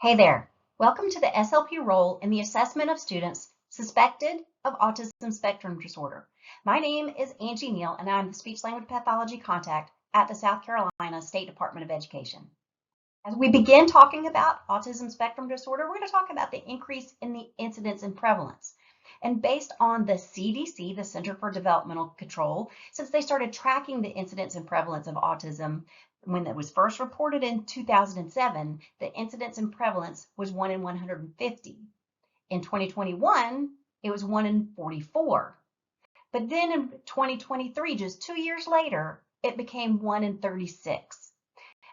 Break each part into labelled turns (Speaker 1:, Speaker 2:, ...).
Speaker 1: Hey there. Welcome to the SLP role in the assessment of students suspected of autism spectrum disorder. My name is Angie Neal, and I'm the speech language pathology contact at the South Carolina State Department of Education. As we begin talking about autism spectrum disorder, we're going to talk about the increase in the incidence and prevalence. And based on the CDC, the Center for Developmental Control, since they started tracking the incidence and prevalence of autism when it was first reported in 2007, the incidence and prevalence was 1 in 150. In 2021, it was 1 in 44. But then in 2023, just 2 years later, it became 1 in 36.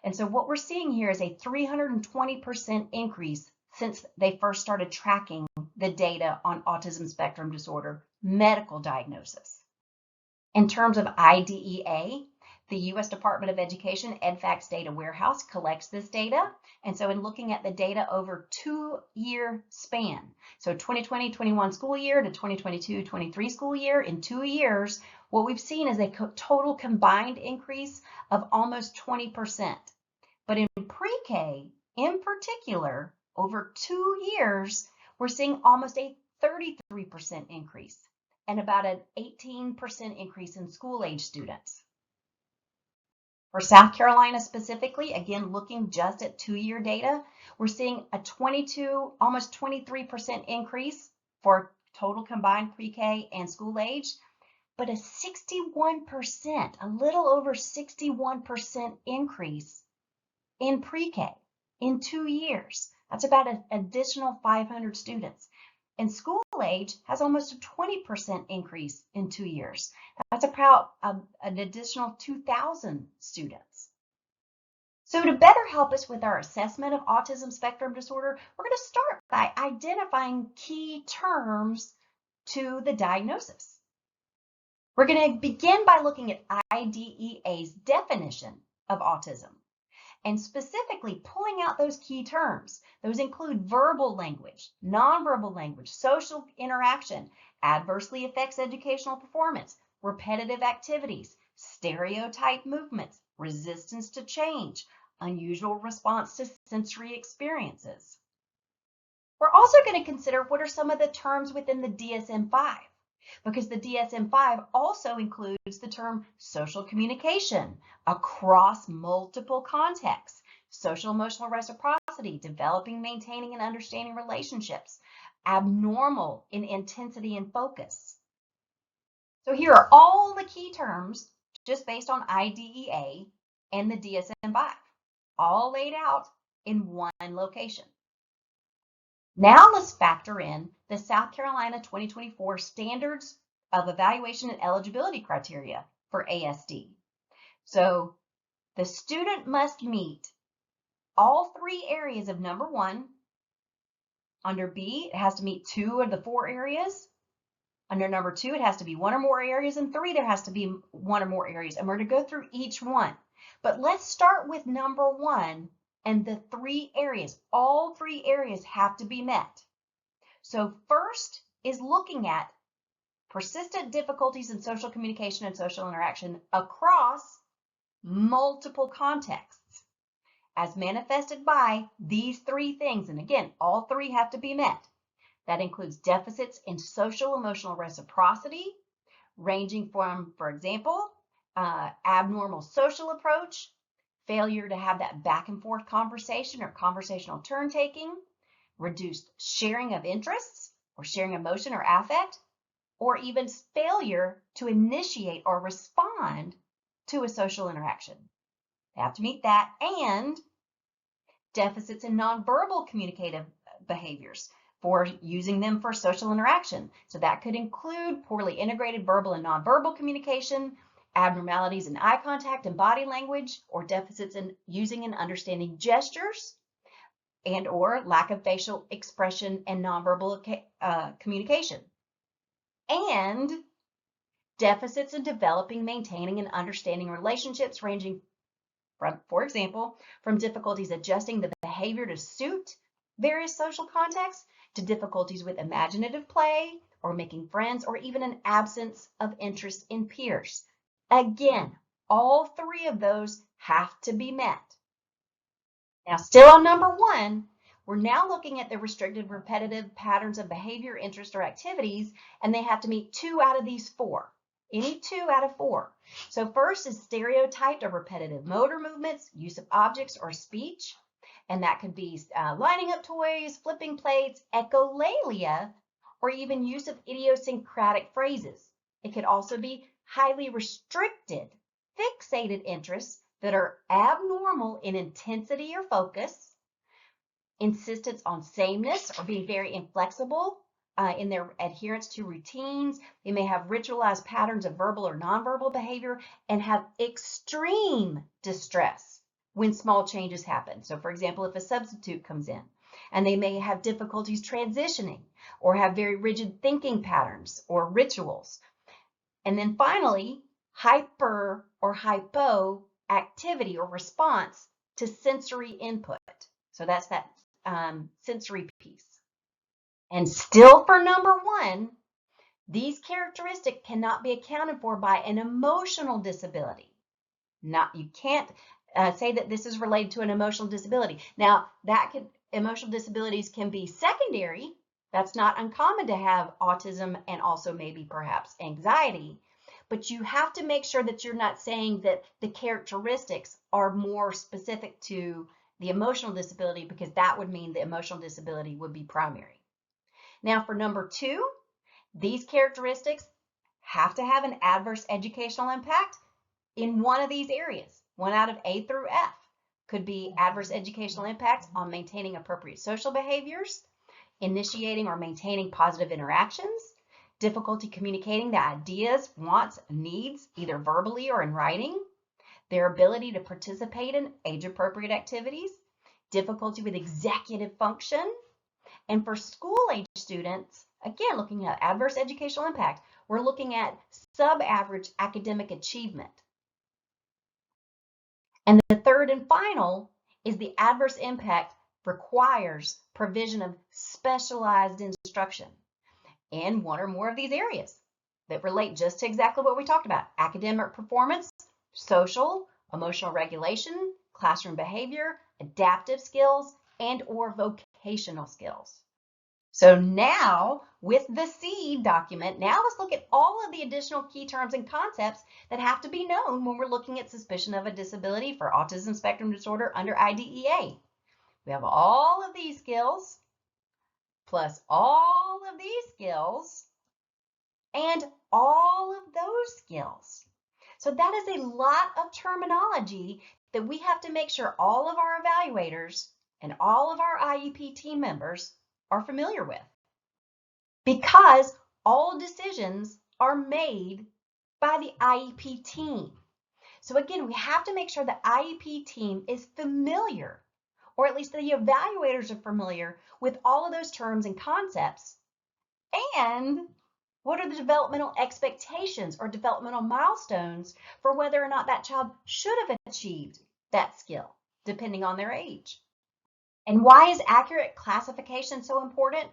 Speaker 1: And so what we're seeing here is a 320% increase since they first started tracking the data on autism spectrum disorder medical diagnosis. In terms of IDEA, the U.S. Department of Education EDFACS Data Warehouse collects this data. And so in looking at the data over 2-year span, so 2020-21 school year to 2022-23 school year, in 2 years, what we've seen is a total combined increase of almost 20%. But in pre-K, in particular, over 2 years, we're seeing almost a 33% increase and about an 18% increase in school-age students. For South Carolina specifically, again, looking just at 2-year data, we're seeing a almost 23% increase for total combined pre-K and school age, but a 61%, a little over 61% increase in pre-K in 2 years. That's about an additional 500 students. And school age has almost a 20% increase in 2 years. That's about an additional 2,000 students. So to better help us with our assessment of autism spectrum disorder, we're going to start by identifying key terms to the diagnosis. We're going to begin by looking at IDEA's definition of autism, and specifically pulling out those key terms. Those include verbal language, nonverbal language, social interaction, adversely affects educational performance, repetitive activities, stereotype movements, resistance to change, unusual response to sensory experiences. We're also going to consider what are some of the terms within the DSM-5, because the DSM-5 also includes the term social communication across multiple contexts, social emotional reciprocity, developing, maintaining, and understanding relationships, abnormal in intensity and focus. So here are all the key terms just based on IDEA and the DSM-5, all laid out in one location. Now let's factor in the South Carolina 2024 Standards of Evaluation and Eligibility Criteria for ASD. So the student must meet all 3 areas of number 1. Under B, it has to meet 2 of the 4 areas. Under number 2, it has to be 1 or more areas, and 3, there has to be 1 or more areas. And we're going to go through each one. But let's start with number 1. And the 3 areas, all 3 areas have to be met. So first is looking at persistent difficulties in social communication and social interaction across multiple contexts, as manifested by these 3 things. And again, all 3 have to be met. That includes deficits in social emotional reciprocity, ranging from, for example, abnormal social approach, failure to have that back and forth conversation or conversational turn taking, reduced sharing of interests or sharing emotion or affect, or even failure to initiate or respond to a social interaction. They have to meet that, and deficits in nonverbal communicative behaviors for using them for social interaction. So that could include poorly integrated verbal and nonverbal communication, abnormalities in eye contact and body language, or deficits in using and understanding gestures, and or lack of facial expression and nonverbal communication. And deficits in developing, maintaining, and understanding relationships, ranging from, for example, from difficulties adjusting the behavior to suit various social contexts, to difficulties with imaginative play or making friends, or even an absence of interest in peers. Again, all 3 of those have to be met. Now, still on number 1, We're now looking at the restricted repetitive patterns of behavior, interest, or activities, and they have to meet 2 out of these 4. Any 2 out of 4. So first is stereotyped or repetitive motor movements, use of objects or speech, and that could be lining up toys, flipping plates, echolalia, or even use of idiosyncratic phrases. It could also be highly restricted, fixated interests that are abnormal in intensity or focus, insistence on sameness or being very inflexible in their adherence to routines. They may have ritualized patterns of verbal or nonverbal behavior and have extreme distress when small changes happen. So for example, if a substitute comes in, and they may have difficulties transitioning or have very rigid thinking patterns or rituals. And then finally, hyper or hypoactivity or response to sensory input. So that's that sensory piece. And still for number 1, these characteristics cannot be accounted for by an emotional disability. You can't say that this is related to an emotional disability. Now, emotional disabilities can be secondary. That's not uncommon to have autism and also maybe perhaps anxiety. But you have to make sure that you're not saying that the characteristics are more specific to the emotional disability, because that would mean the emotional disability would be primary. Now for number 2, these characteristics have to have an adverse educational impact in one of these areas. 1 out of A through F could be adverse educational impacts on maintaining appropriate social behaviors, initiating or maintaining positive interactions, difficulty communicating the ideas, wants, needs, either verbally or in writing, their ability to participate in age-appropriate activities, difficulty with executive function. And for school-age students, again, looking at adverse educational impact, we're looking at sub-average academic achievement. And the third and final is the adverse impact requires provision of specialized instruction in 1 or more of these areas that relate just to exactly what we talked about: academic performance, social, emotional regulation, classroom behavior, adaptive skills, and or vocational skills. So now with the SEED document, now let's look at all of the additional key terms and concepts that have to be known when we're looking at suspicion of a disability for autism spectrum disorder under IDEA. We have all of these skills plus all of these skills and all of those skills. So that is a lot of terminology that we have to make sure all of our evaluators and all of our IEP team members are familiar with, because all decisions are made by the IEP team. So again, we have to make sure the IEP team is familiar, or at least the evaluators are familiar with all of those terms and concepts. And what are the developmental expectations or developmental milestones for whether or not that child should have achieved that skill, depending on their age? And why is accurate classification so important?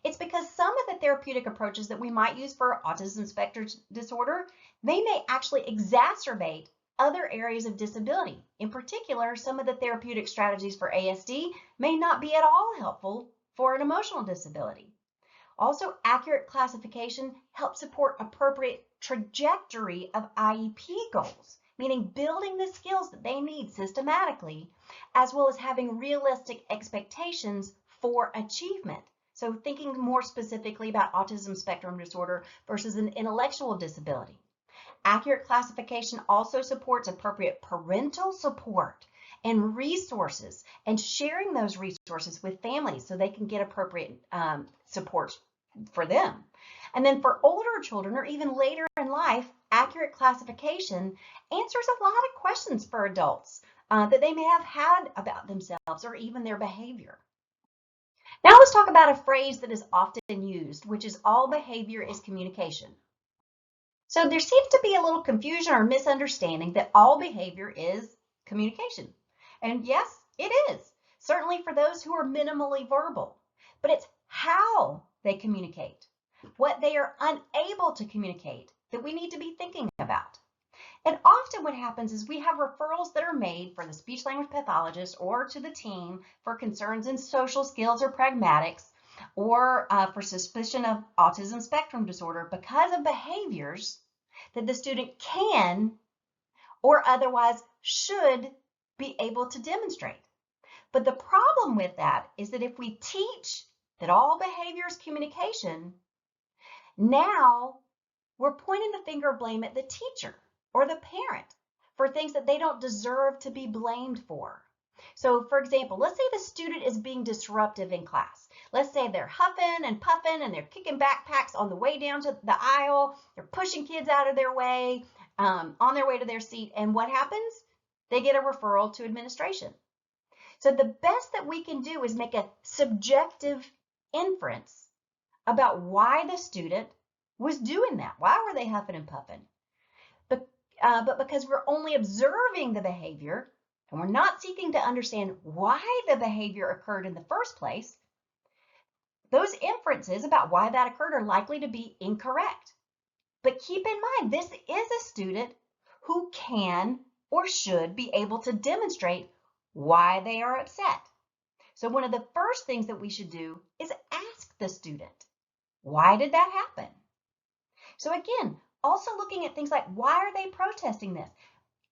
Speaker 1: It's because some of the therapeutic approaches that we might use for autism spectrum disorder, they may actually exacerbate other areas of disability. In particular, some of the therapeutic strategies for ASD may not be at all helpful for an emotional disability. Also, accurate classification helps support appropriate trajectory of IEP goals, meaning building the skills that they need systematically, as well as having realistic expectations for achievement. So thinking more specifically about autism spectrum disorder versus an intellectual disability. Accurate classification also supports appropriate parental support and resources, and sharing those resources with families so they can get appropriate support for them. And then for older children or even later in life, accurate classification answers a lot of questions for adults that they may have had about themselves or even their behavior. Now let's talk about a phrase that is often used, which is all behavior is communication. So there seems to be a little confusion or misunderstanding that all behavior is communication. And yes, it is, certainly for those who are minimally verbal, but it's how they communicate, what they are unable to communicate, that we need to be thinking about. And often what happens is we have referrals that are made for the speech language pathologist or to the team for concerns in social skills or pragmatics, or for suspicion of autism spectrum disorder because of behaviors that the student can or otherwise should be able to demonstrate. But the problem with that is that if we teach that all behavior is communication, now we're pointing the finger of blame at the teacher or the parent for things that they don't deserve to be blamed for. So for example, let's say the student is being disruptive in class. Let's say they're huffing and puffing and they're kicking backpacks on the way down to the aisle. They're pushing kids out of their way, on their way to their seat. And what happens? They get a referral to administration. So the best that we can do is make a subjective inference about why the student was doing that. Why were they huffing and puffing? But because we're only observing the behavior and we're not seeking to understand why the behavior occurred in the first place, those inferences about why that occurred are likely to be incorrect. But keep in mind, this is a student who can or should be able to demonstrate why they are upset. So one of the first things that we should do is ask the student, why did that happen? So again, also looking at things like, why are they protesting this?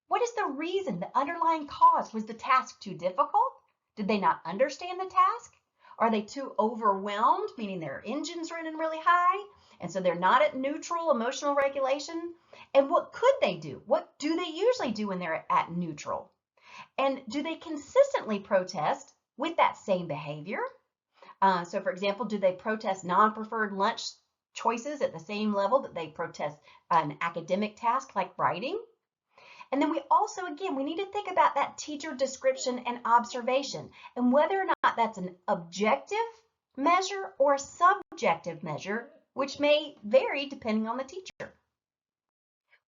Speaker 1: What is the reason, the underlying cause? Was the task too difficult? Did they not understand the task? Are they too overwhelmed, meaning their engine's running really high, and so they're not at neutral emotional regulation? And what could they do? What do they usually do when they're at neutral? And do they consistently protest with that same behavior? So for example, do they protest non-preferred lunch choices at the same level that they protest an academic task like writing? And then we also, again, we need to think about that teacher description and observation and whether or not that's an objective measure or a subjective measure, which may vary depending on the teacher.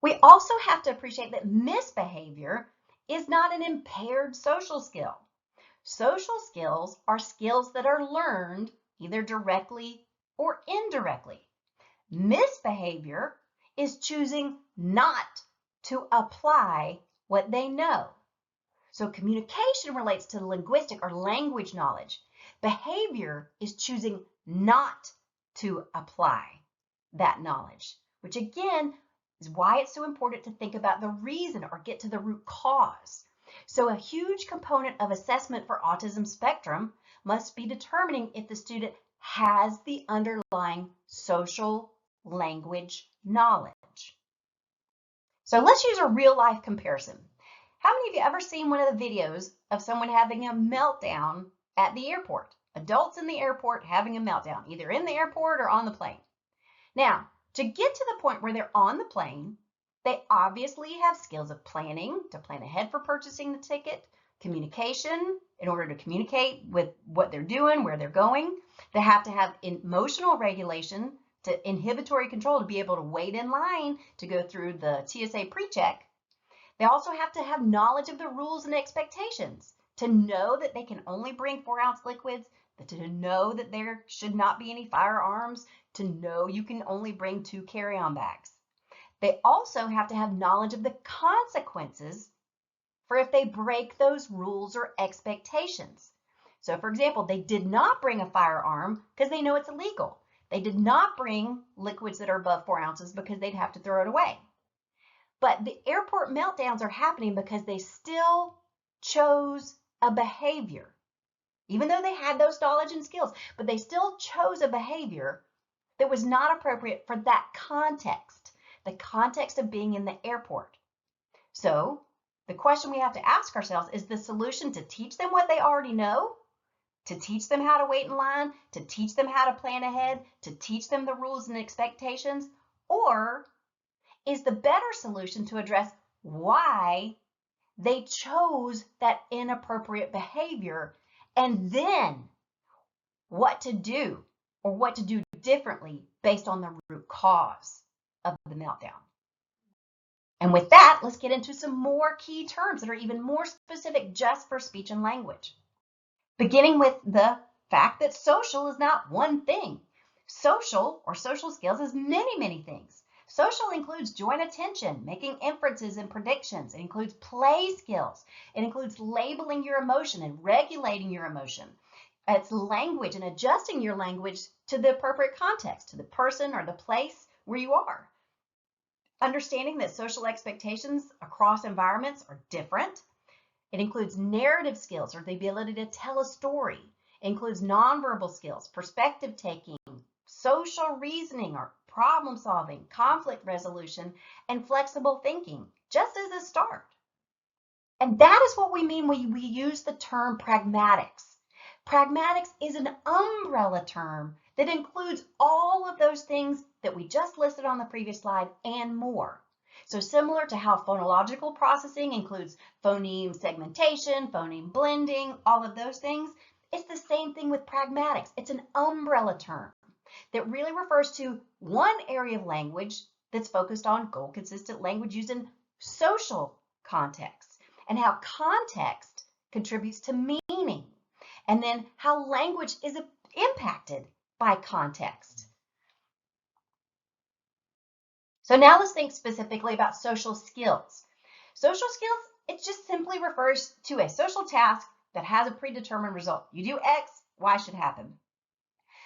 Speaker 1: We also have to appreciate that misbehavior is not an impaired social skill. Social skills are skills that are learned either directly or indirectly. Misbehavior is choosing not to apply what they know. So communication relates to linguistic or language knowledge. Behavior is choosing not to apply that knowledge, which again is why it's so important to think about the reason or get to the root cause. So a huge component of assessment for autism spectrum must be determining if the student has the underlying social language knowledge. So let's use a real life comparison. How many of you ever seen one of the videos of someone having a meltdown at the airport? Adults in the airport having a meltdown, either in the airport or on the plane. Now, to get to the point where they're on the plane, they obviously have skills of planning, to plan ahead for purchasing the ticket, communication, in order to communicate with what they're doing, where they're going. They have to have emotional regulation, to inhibitory control, to be able to wait in line to go through the TSA pre-check. They also have to have knowledge of the rules and expectations, to know that they can only bring 4-ounce liquids, to know that there should not be any firearms, to know you can only bring 2 carry-on bags. They also have to have knowledge of the consequences for if they break those rules or expectations. So for example, they did not bring a firearm because they know it's illegal. They did not bring liquids that are above 4 ounces because they'd have to throw it away. But the airport meltdowns are happening because they still chose a behavior, even though they had those knowledge and skills, but they still chose a behavior that was not appropriate for that context, the context of being in the airport. So the question we have to ask ourselves, is the solution to teach them what they already know? To teach them how to wait in line, to teach them how to plan ahead, to teach them the rules and expectations? Or is the better solution to address why they chose that inappropriate behavior and then what to do or what to do differently based on the root cause of the meltdown? And with that, let's get into some more key terms that are even more specific just for speech and language. Beginning with the fact that social is not one thing. Social or social skills is many, many things. Social includes joint attention, making inferences and predictions. It includes play skills. It includes labeling your emotion and regulating your emotion. It's language and adjusting your language to the appropriate context, to the person or the place where you are. Understanding that social expectations across environments are different. It includes narrative skills or the ability to tell a story. It includes nonverbal skills, perspective taking, social reasoning or problem solving, conflict resolution, and flexible thinking, just as a start. And that is what we mean when we use the term pragmatics. Pragmatics is an umbrella term that includes all of those things that we just listed on the previous slide and more. So similar to how phonological processing includes phoneme segmentation, phoneme blending, all of those things, it's the same thing with pragmatics. It's an umbrella term that really refers to one area of language that's focused on goal-consistent language used in social contexts and how context contributes to meaning, and then how language is impacted by context. So now let's think specifically about social skills. Social skills, it just simply refers to a social task that has a predetermined result. You do X, Y should happen.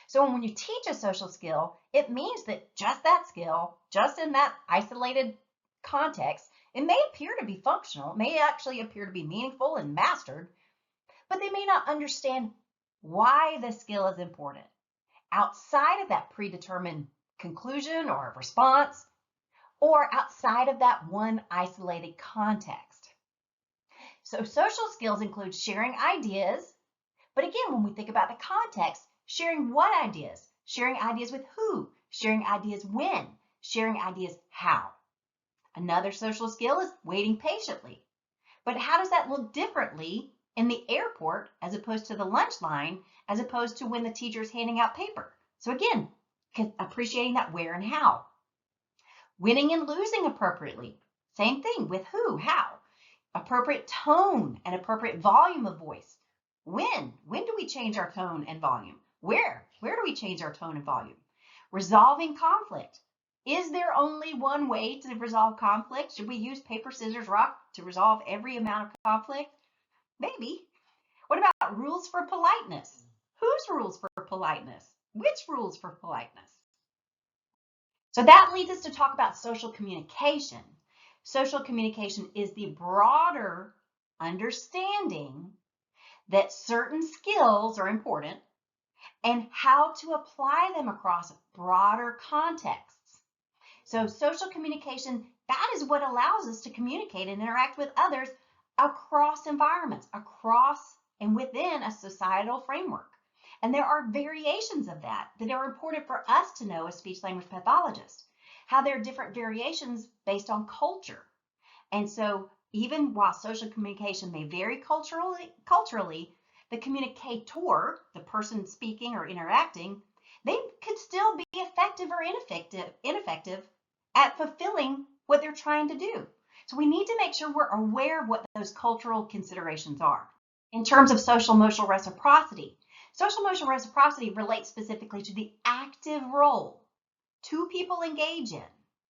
Speaker 1: So when you teach a social skill, it means that just that skill, just in that isolated context, it may appear to be functional, it may actually appear to be meaningful and mastered, but they may not understand why the skill is important outside of that predetermined conclusion or response, or outside of that one isolated context. So social skills include sharing ideas, but again, when we think about the context, sharing what ideas? Sharing ideas with who? Sharing ideas when? Sharing ideas how? Another social skill is waiting patiently. But how does that look differently in the airport as opposed to the lunch line, as opposed to when the teacher is handing out paper? So again, appreciating that where and how. Winning and losing appropriately. Same thing with who, how. Appropriate tone and appropriate volume of voice. When? When do we change our tone and volume? Where? Where do we change our tone and volume? Resolving conflict. Is there only one way to resolve conflict? Should we use paper, scissors, rock to resolve every amount of conflict? Maybe. What about rules for politeness? Whose rules for politeness? Which rules for politeness? So that leads us to talk about social communication. Social communication is the broader understanding that certain skills are important and how to apply them across broader contexts. So social communication, that is what allows us to communicate and interact with others across environments, across and within a societal framework. And there are variations of that are important for us to know as speech language pathologists, how there are different variations based on culture. And so even while social communication may vary culturally, the communicator, the person speaking or interacting, they could still be effective or ineffective at fulfilling what they're trying to do. So we need to make sure we're aware of what those cultural considerations are. In terms of social emotional reciprocity, social emotional reciprocity relates specifically to the active role two people engage in.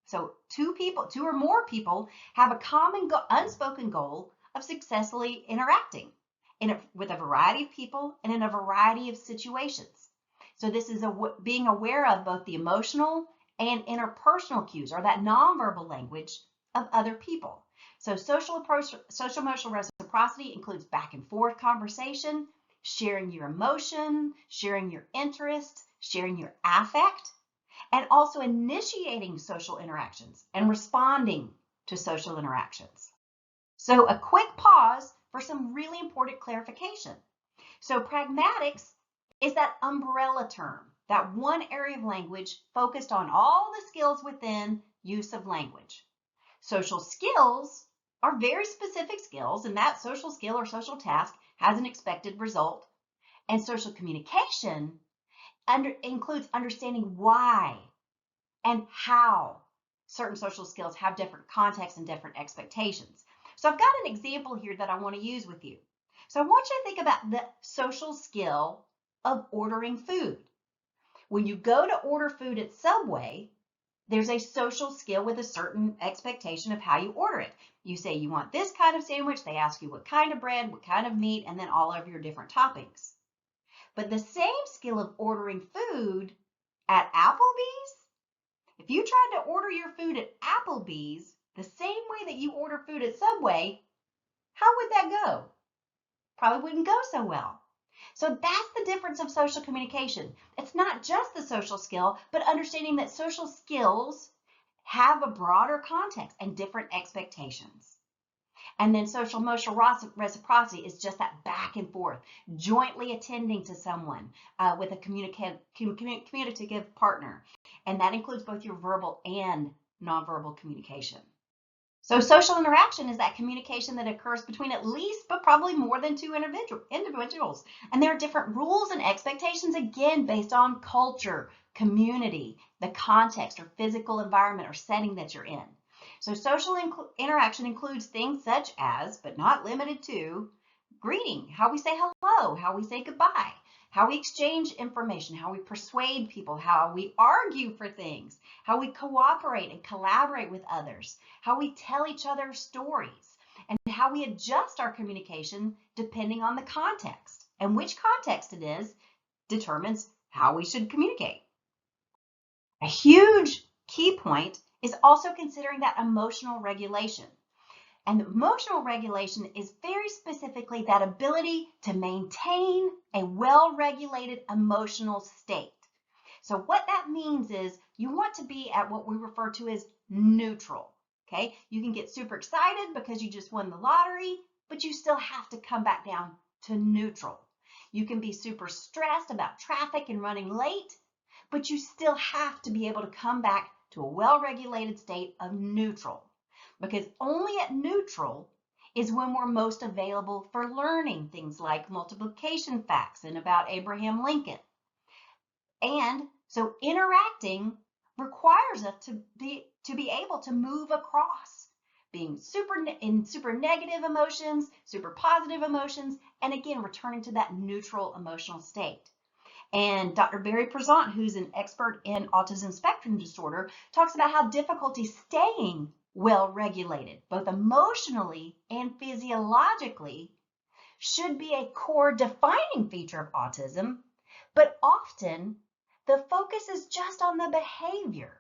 Speaker 1: So two or more people have a common unspoken goal of successfully interacting with a variety of people and in a variety of situations. So this is being aware of both the emotional and interpersonal cues, or that nonverbal language of other people. So social emotional reciprocity includes back and forth conversation, sharing your emotion, sharing your interest, sharing your affect, and also initiating social interactions and responding to social interactions. So a quick pause for some really important clarification. So pragmatics is that umbrella term, that one area of language focused on all the skills within use of language. Social skills are very specific skills, and that social skill or social task has an expected result. And social communication includes understanding why and how certain social skills have different contexts and different expectations. So I've got an example here that I want to use with you. So I want you to think about the social skill of ordering food. When you go to order food at Subway, There's a social skill with a certain expectation of how you order it. You say you want this kind of sandwich, they ask you what kind of bread, what kind of meat, and then all of your different toppings. But the same skill of ordering food at Applebee's, if you tried to order your food at Applebee's the same way that you order food at Subway, how would that go? Probably wouldn't go so well. So that's the difference of social communication. It's not just the social skill, but understanding that social skills have a broader context and different expectations. And then social emotional reciprocity is just that back and forth, jointly attending to someone with a communicative partner. And that includes both your verbal and nonverbal communication. So social interaction is that communication that occurs between at least, but probably more than two individuals. And there are different rules and expectations, again, based on culture, community, the context or physical environment or setting that you're in. So social interaction includes things such as, but not limited to, greeting, how we say hello, how we say goodbye, how we exchange information, how we persuade people, how we argue for things, how we cooperate and collaborate with others, how we tell each other stories, and how we adjust our communication depending on the context. And which context it is determines how we should communicate. A huge key point is also considering that emotional regulation. And emotional regulation is very specifically that ability to maintain a well-regulated emotional state. So what that means is you want to be at what we refer to as neutral. Okay, you can get super excited because you just won the lottery, but you still have to come back down to neutral. You can be super stressed about traffic and running late, but you still have to be able to come back to a well-regulated state of neutral. Because only at neutral is when we're most available for learning things like multiplication facts and about Abraham Lincoln. And so interacting requires us to be able to move across being super negative emotions, super positive emotions, and again, returning to that neutral emotional state. And Dr. Barry Prezant, who's an expert in autism spectrum disorder, talks about how difficulty staying well-regulated, both emotionally and physiologically, should be a core defining feature of autism, but often the focus is just on the behavior,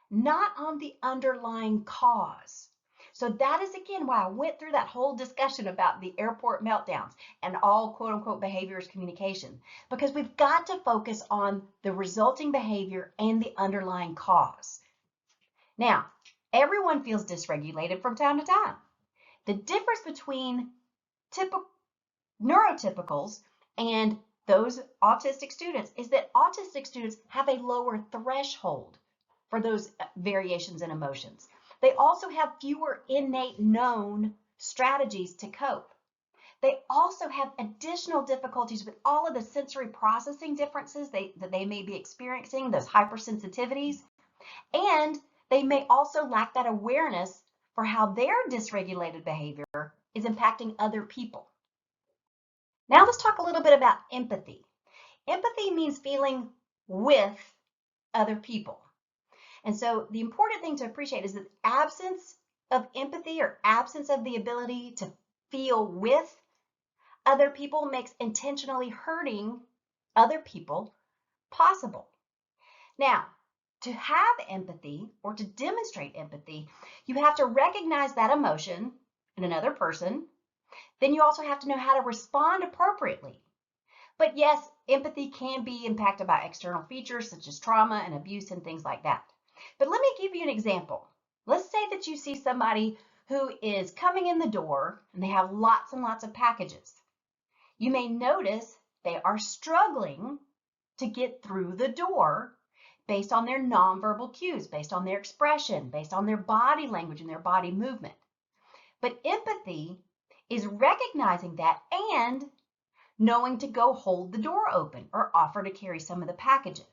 Speaker 1: not on the underlying cause. So that is, again, why I went through that whole discussion about the airport meltdowns and all quote-unquote behavior is communication, because we've got to focus on the resulting behavior and the underlying cause. Now, everyone feels dysregulated from time to time. The difference between neurotypicals and those autistic students is that autistic students have a lower threshold for those variations in emotions. They also have fewer innate known strategies to cope. They also have additional difficulties with all of the sensory processing differences that they may be experiencing, those hypersensitivities, and they may also lack that awareness for how their dysregulated behavior is impacting other people. Now let's talk a little bit about empathy. Empathy means feeling with other people. And so the important thing to appreciate is that absence of empathy or absence of the ability to feel with other people makes intentionally hurting other people possible. Now, to have empathy or to demonstrate empathy, you have to recognize that emotion in another person. Then you also have to know how to respond appropriately. But yes, empathy can be impacted by external features such as trauma and abuse and things like that. But let me give you an example. Let's say that you see somebody who is coming in the door and they have lots and lots of packages. You may notice they are struggling to get through the door based on their nonverbal cues, based on their expression, based on their body language and their body movement. But empathy is recognizing that and knowing to go hold the door open or offer to carry some of the packages.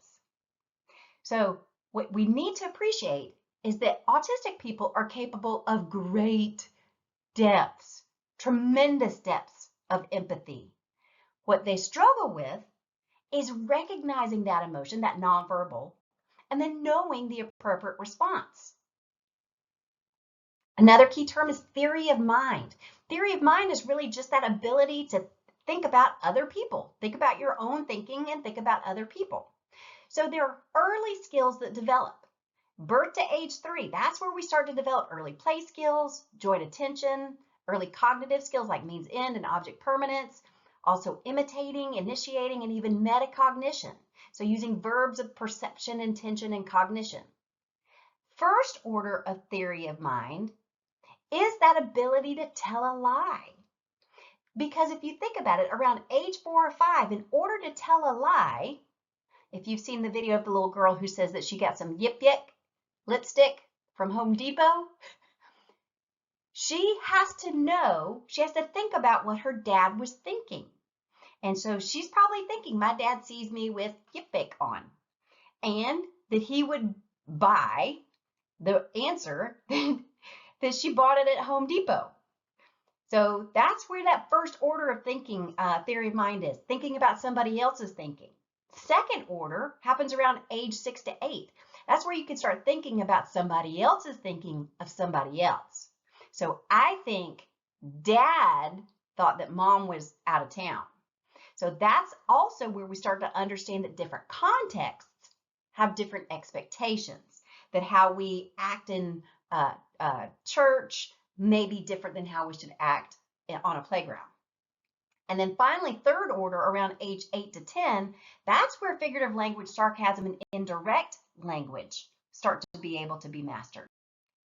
Speaker 1: So what we need to appreciate is that autistic people are capable of great depths, tremendous depths of empathy. What they struggle with is recognizing that emotion, that nonverbal, and then knowing the appropriate response. Another key term is theory of mind. Theory of mind is really just that ability to think about other people, think about your own thinking and think about other people. So there are early skills that develop. Birth to age 3, that's where we start to develop early play skills, joint attention, early cognitive skills like means end and object permanence, also imitating, initiating, and even metacognition. So using verbs of perception, intention, and cognition. First order of theory of mind is that ability to tell a lie. Because if you think about it, around age 4 or 5, in order to tell a lie, if you've seen the video of the little girl who says that she got some Yip Yip lipstick from Home Depot, she has to think about what her dad was thinking. And so she's probably thinking, my dad sees me with Yip Yip on, and that he would buy the answer that she bought it at Home Depot. So that's where that first order of thinking, theory of mind is, thinking about somebody else's thinking. Second order happens around age 6 to 8. That's where you can start thinking about somebody else's thinking of somebody else. So I think Dad thought that Mom was out of town. So that's also where we start to understand that different contexts have different expectations, that how we act in church may be different than how we should act on a playground. And then finally, third order, around age 8 to 10, that's where figurative language, sarcasm, and indirect language start to be able to be mastered.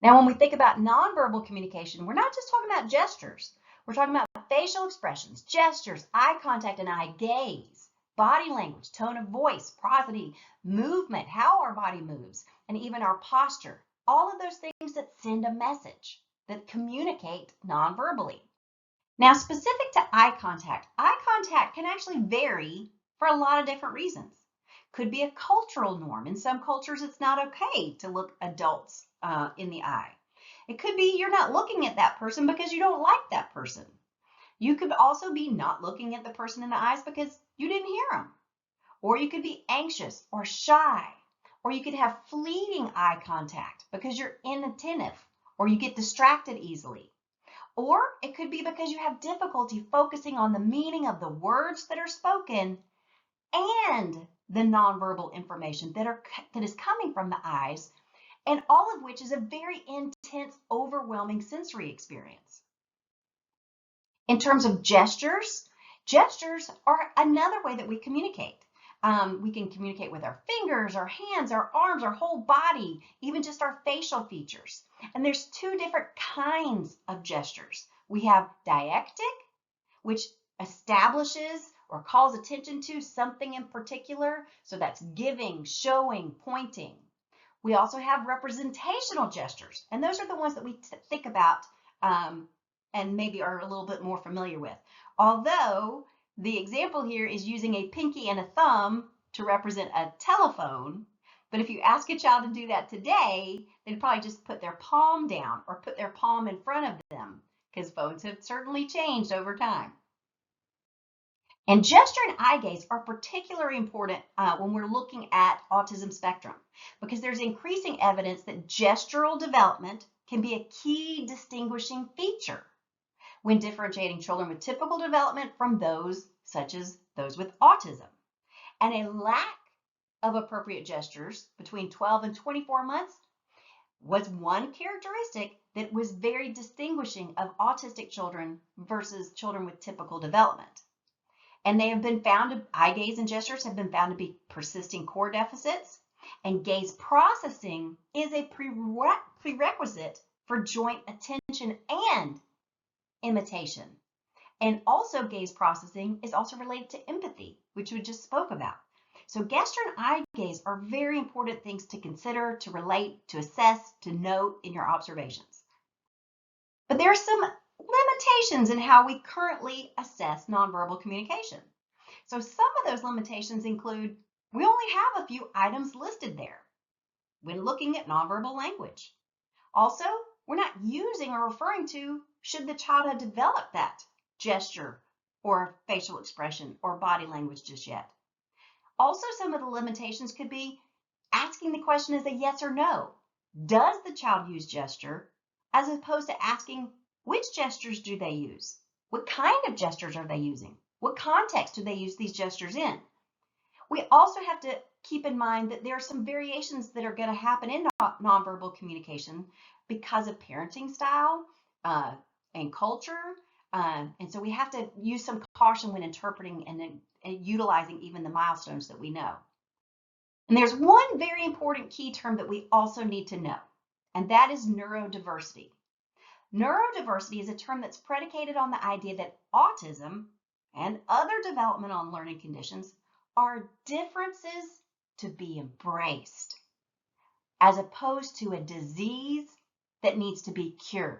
Speaker 1: Now, when we think about nonverbal communication, we're not just talking about gestures. We're talking about facial expressions, gestures, eye contact and eye gaze, body language, tone of voice, prosody, movement, how our body moves, and even our posture. All of those things that send a message, that communicate nonverbally. Now, specific to eye contact can actually vary for a lot of different reasons. Could be a cultural norm. In some cultures, it's not okay to look adults in the eye. It could be you're not looking at that person because you don't like that person. You could also be not looking at the person in the eyes because you didn't hear them. Or you could be anxious or shy. Or you could have fleeting eye contact because you're inattentive or you get distracted easily. Or it could be because you have difficulty focusing on the meaning of the words that are spoken and the nonverbal information that is coming from the eyes, and all of which is a very intense, overwhelming sensory experience. In terms of gestures, gestures are another way that we communicate. We can communicate with our fingers, our hands, our arms, our whole body, even just our facial features. And there's two different kinds of gestures. We have diegetic, which establishes or calls attention to something in particular. So that's giving, showing, pointing. We also have representational gestures, and those are the ones that we think about and maybe are a little bit more familiar with. Although the example here is using a pinky and a thumb to represent a telephone, but if you ask a child to do that today, they'd probably just put their palm down or put their palm in front of them, because phones have certainly changed over time. And gesture and eye gaze are particularly important when we're looking at autism spectrum, because there's increasing evidence that gestural development can be a key distinguishing feature when differentiating children with typical development from those such as those with autism. And a lack of appropriate gestures between 12 and 24 months was one characteristic that was very distinguishing of autistic children versus children with typical development. And they have been found, eye gaze and gestures have been found to be persisting core deficits, and gaze processing is a prerequisite for joint attention and imitation. And also gaze processing is also related to empathy, which we just spoke about. So gesture and eye gaze are very important things to consider, to relate, to assess, to note in your observations. But there are some limitations in how we currently assess nonverbal communication. So some of those limitations include we only have a few items listed there when looking at nonverbal language. Also, we're not using or referring to should the child have developed that gesture or facial expression or body language just yet. Also, some of the limitations could be asking the question as a yes or no. Does the child use gesture? As opposed to asking, which gestures do they use? What kind of gestures are they using? What context do they use these gestures in? We also have to keep in mind that there are some variations that are going to happen in nonverbal communication because of parenting style and culture. And so we have to use some caution when interpreting and utilizing even the milestones that we know. And there's one very important key term that we also need to know, and that is neurodiversity. Neurodiversity is a term that's predicated on the idea that autism and other developmental and learning conditions are differences to be embraced, as opposed to a disease that needs to be cured.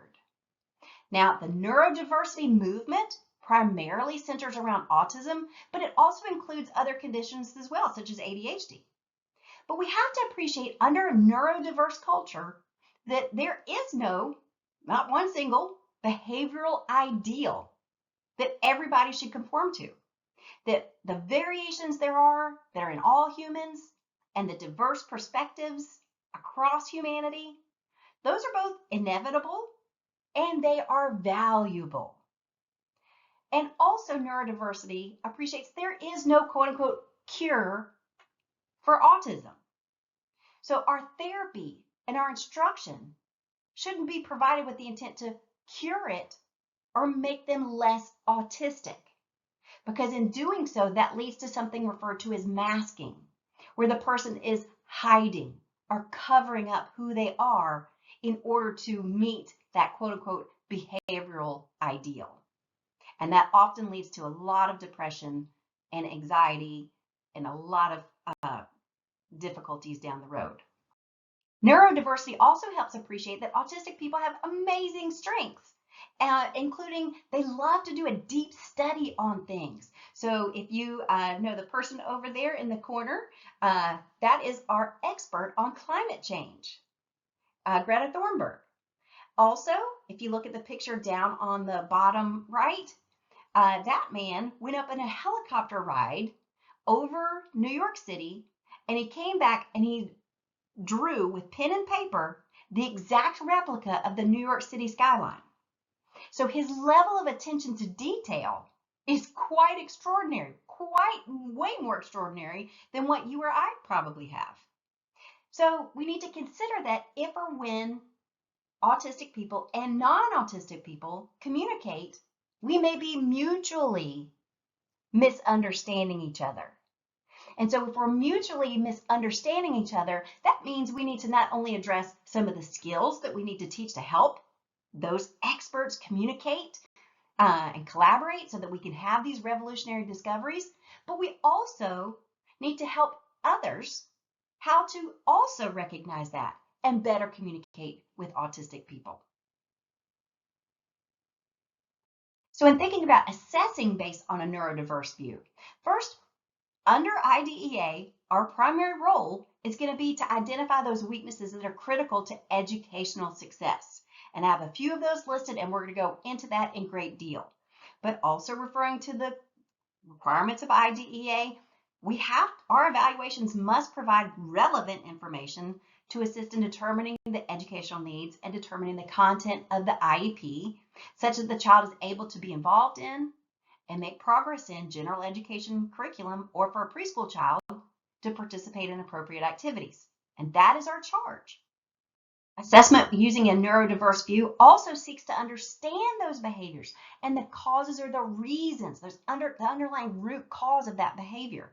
Speaker 1: Now, the neurodiversity movement primarily centers around autism, but it also includes other conditions as well, such as ADHD. But we have to appreciate under a neurodiverse culture that there is not one single behavioral ideal that everybody should conform to. That the variations there are that are in all humans and the diverse perspectives across humanity, those are both inevitable and they are valuable. And also neurodiversity appreciates there is no quote unquote cure for autism. So our therapy and our instruction shouldn't be provided with the intent to cure it or make them less autistic. Because in doing so, that leads to something referred to as masking, where the person is hiding or covering up who they are in order to meet that quote unquote behavioral ideal. And that often leads to a lot of depression and anxiety and a lot of difficulties down the road. Neurodiversity also helps appreciate that autistic people have amazing strengths, including they love to do a deep study on things. So if you know the person over there in the corner, that is our expert on climate change, Greta Thunberg. Also, if you look at the picture down on the bottom right, that man went up in a helicopter ride over New York City, and he came back and he drew with pen and paper the exact replica of the New York City skyline. So his level of attention to detail is quite extraordinary, way more extraordinary than what you or I probably have. So we need to consider that if or when autistic people and non-autistic people communicate, we may be mutually misunderstanding each other. And so if we're mutually misunderstanding each other, that means we need to not only address some of the skills that we need to teach to help those experts communicate and collaborate so that we can have these revolutionary discoveries, but we also need to help others how to also recognize that and better communicate with autistic people. So in thinking about assessing based on a neurodiverse view, first, under IDEA, our primary role is going to be to identify those weaknesses that are critical to educational success. And I have a few of those listed, and we're going to go into that in great deal. But also referring to the requirements of IDEA, our evaluations must provide relevant information to assist in determining the educational needs and determining the content of the IEP, such that the child is able to be involved in and make progress in general education curriculum, or for a preschool child to participate in appropriate activities. And that is our charge. Assessment using a neurodiverse view also seeks to understand those behaviors and the causes or the reasons, the underlying root cause of that behavior.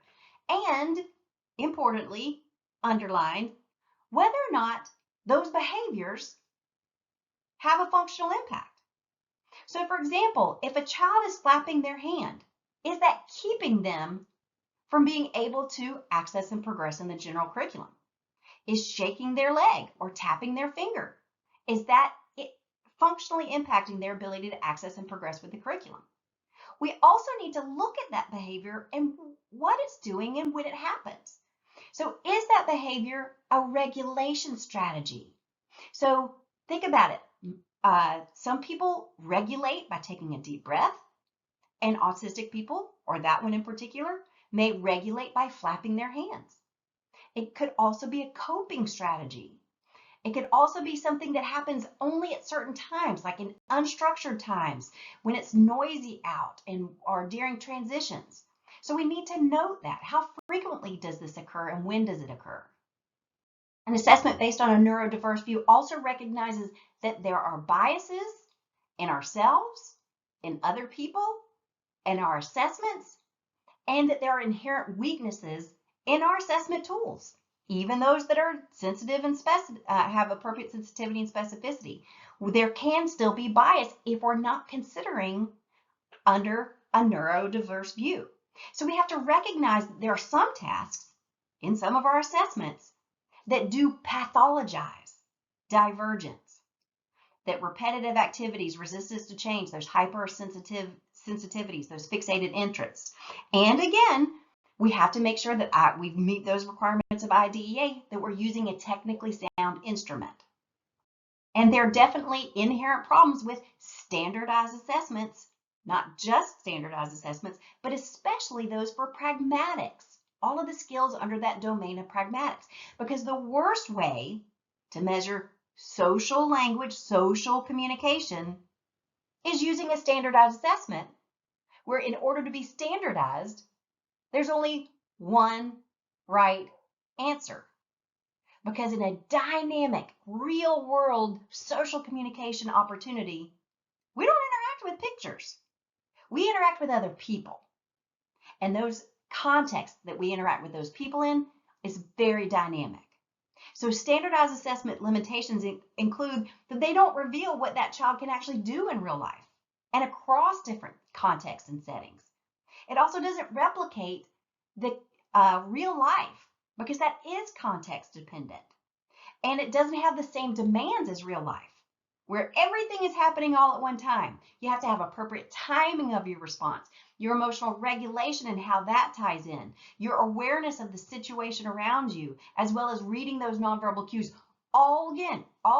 Speaker 1: And importantly, underlined, whether or not those behaviors have a functional impact. So for example, if a child is flapping their hand, is that keeping them from being able to access and progress in the general curriculum? Is shaking their leg or tapping their finger, is that functionally impacting their ability to access and progress with the curriculum? We also need to look at that behavior and what it's doing and when it happens. So is that behavior a regulation strategy? So think about it. Some people regulate by taking a deep breath, and autistic people, or that one in particular, may regulate by flapping their hands. It could also be a coping strategy. It could also be something that happens only at certain times, like in unstructured times, when it's noisy out and or during transitions. So we need to note that. How frequently does this occur and when does it occur? An assessment based on a neurodiverse view also recognizes that there are biases in ourselves, in other people, in our assessments, and that there are inherent weaknesses in our assessment tools, even those that are sensitive and have appropriate sensitivity and specificity. There can still be bias if we're not considering under a neurodiverse view. So we have to recognize that there are some tasks in some of our assessments that do pathologize divergence, that repetitive activities, resistance to change, those hypersensitivities, those fixated interests. And again, we have to make sure that we meet those requirements of IDEA, that we're using a technically sound instrument. And there are definitely inherent problems with standardized assessments, not just standardized assessments, but especially those for pragmatics, all of the skills under that domain of pragmatics. Because the worst way to measure social language, social communication, is using a standardized assessment, where in order to be standardized, there's only one right answer. Because in a dynamic, real world social communication opportunity, we don't interact with pictures. We interact with other people. And those contexts that we interact with those people in is very dynamic. So standardized assessment limitations include that they don't reveal what that child can actually do in real life and across different contexts and settings. It also doesn't replicate the real life, because that is context dependent. And it doesn't have the same demands as real life, where everything is happening all at one time. You have to have appropriate timing of your response, your emotional regulation and how that ties in, your awareness of the situation around you, as well as reading those nonverbal cues, all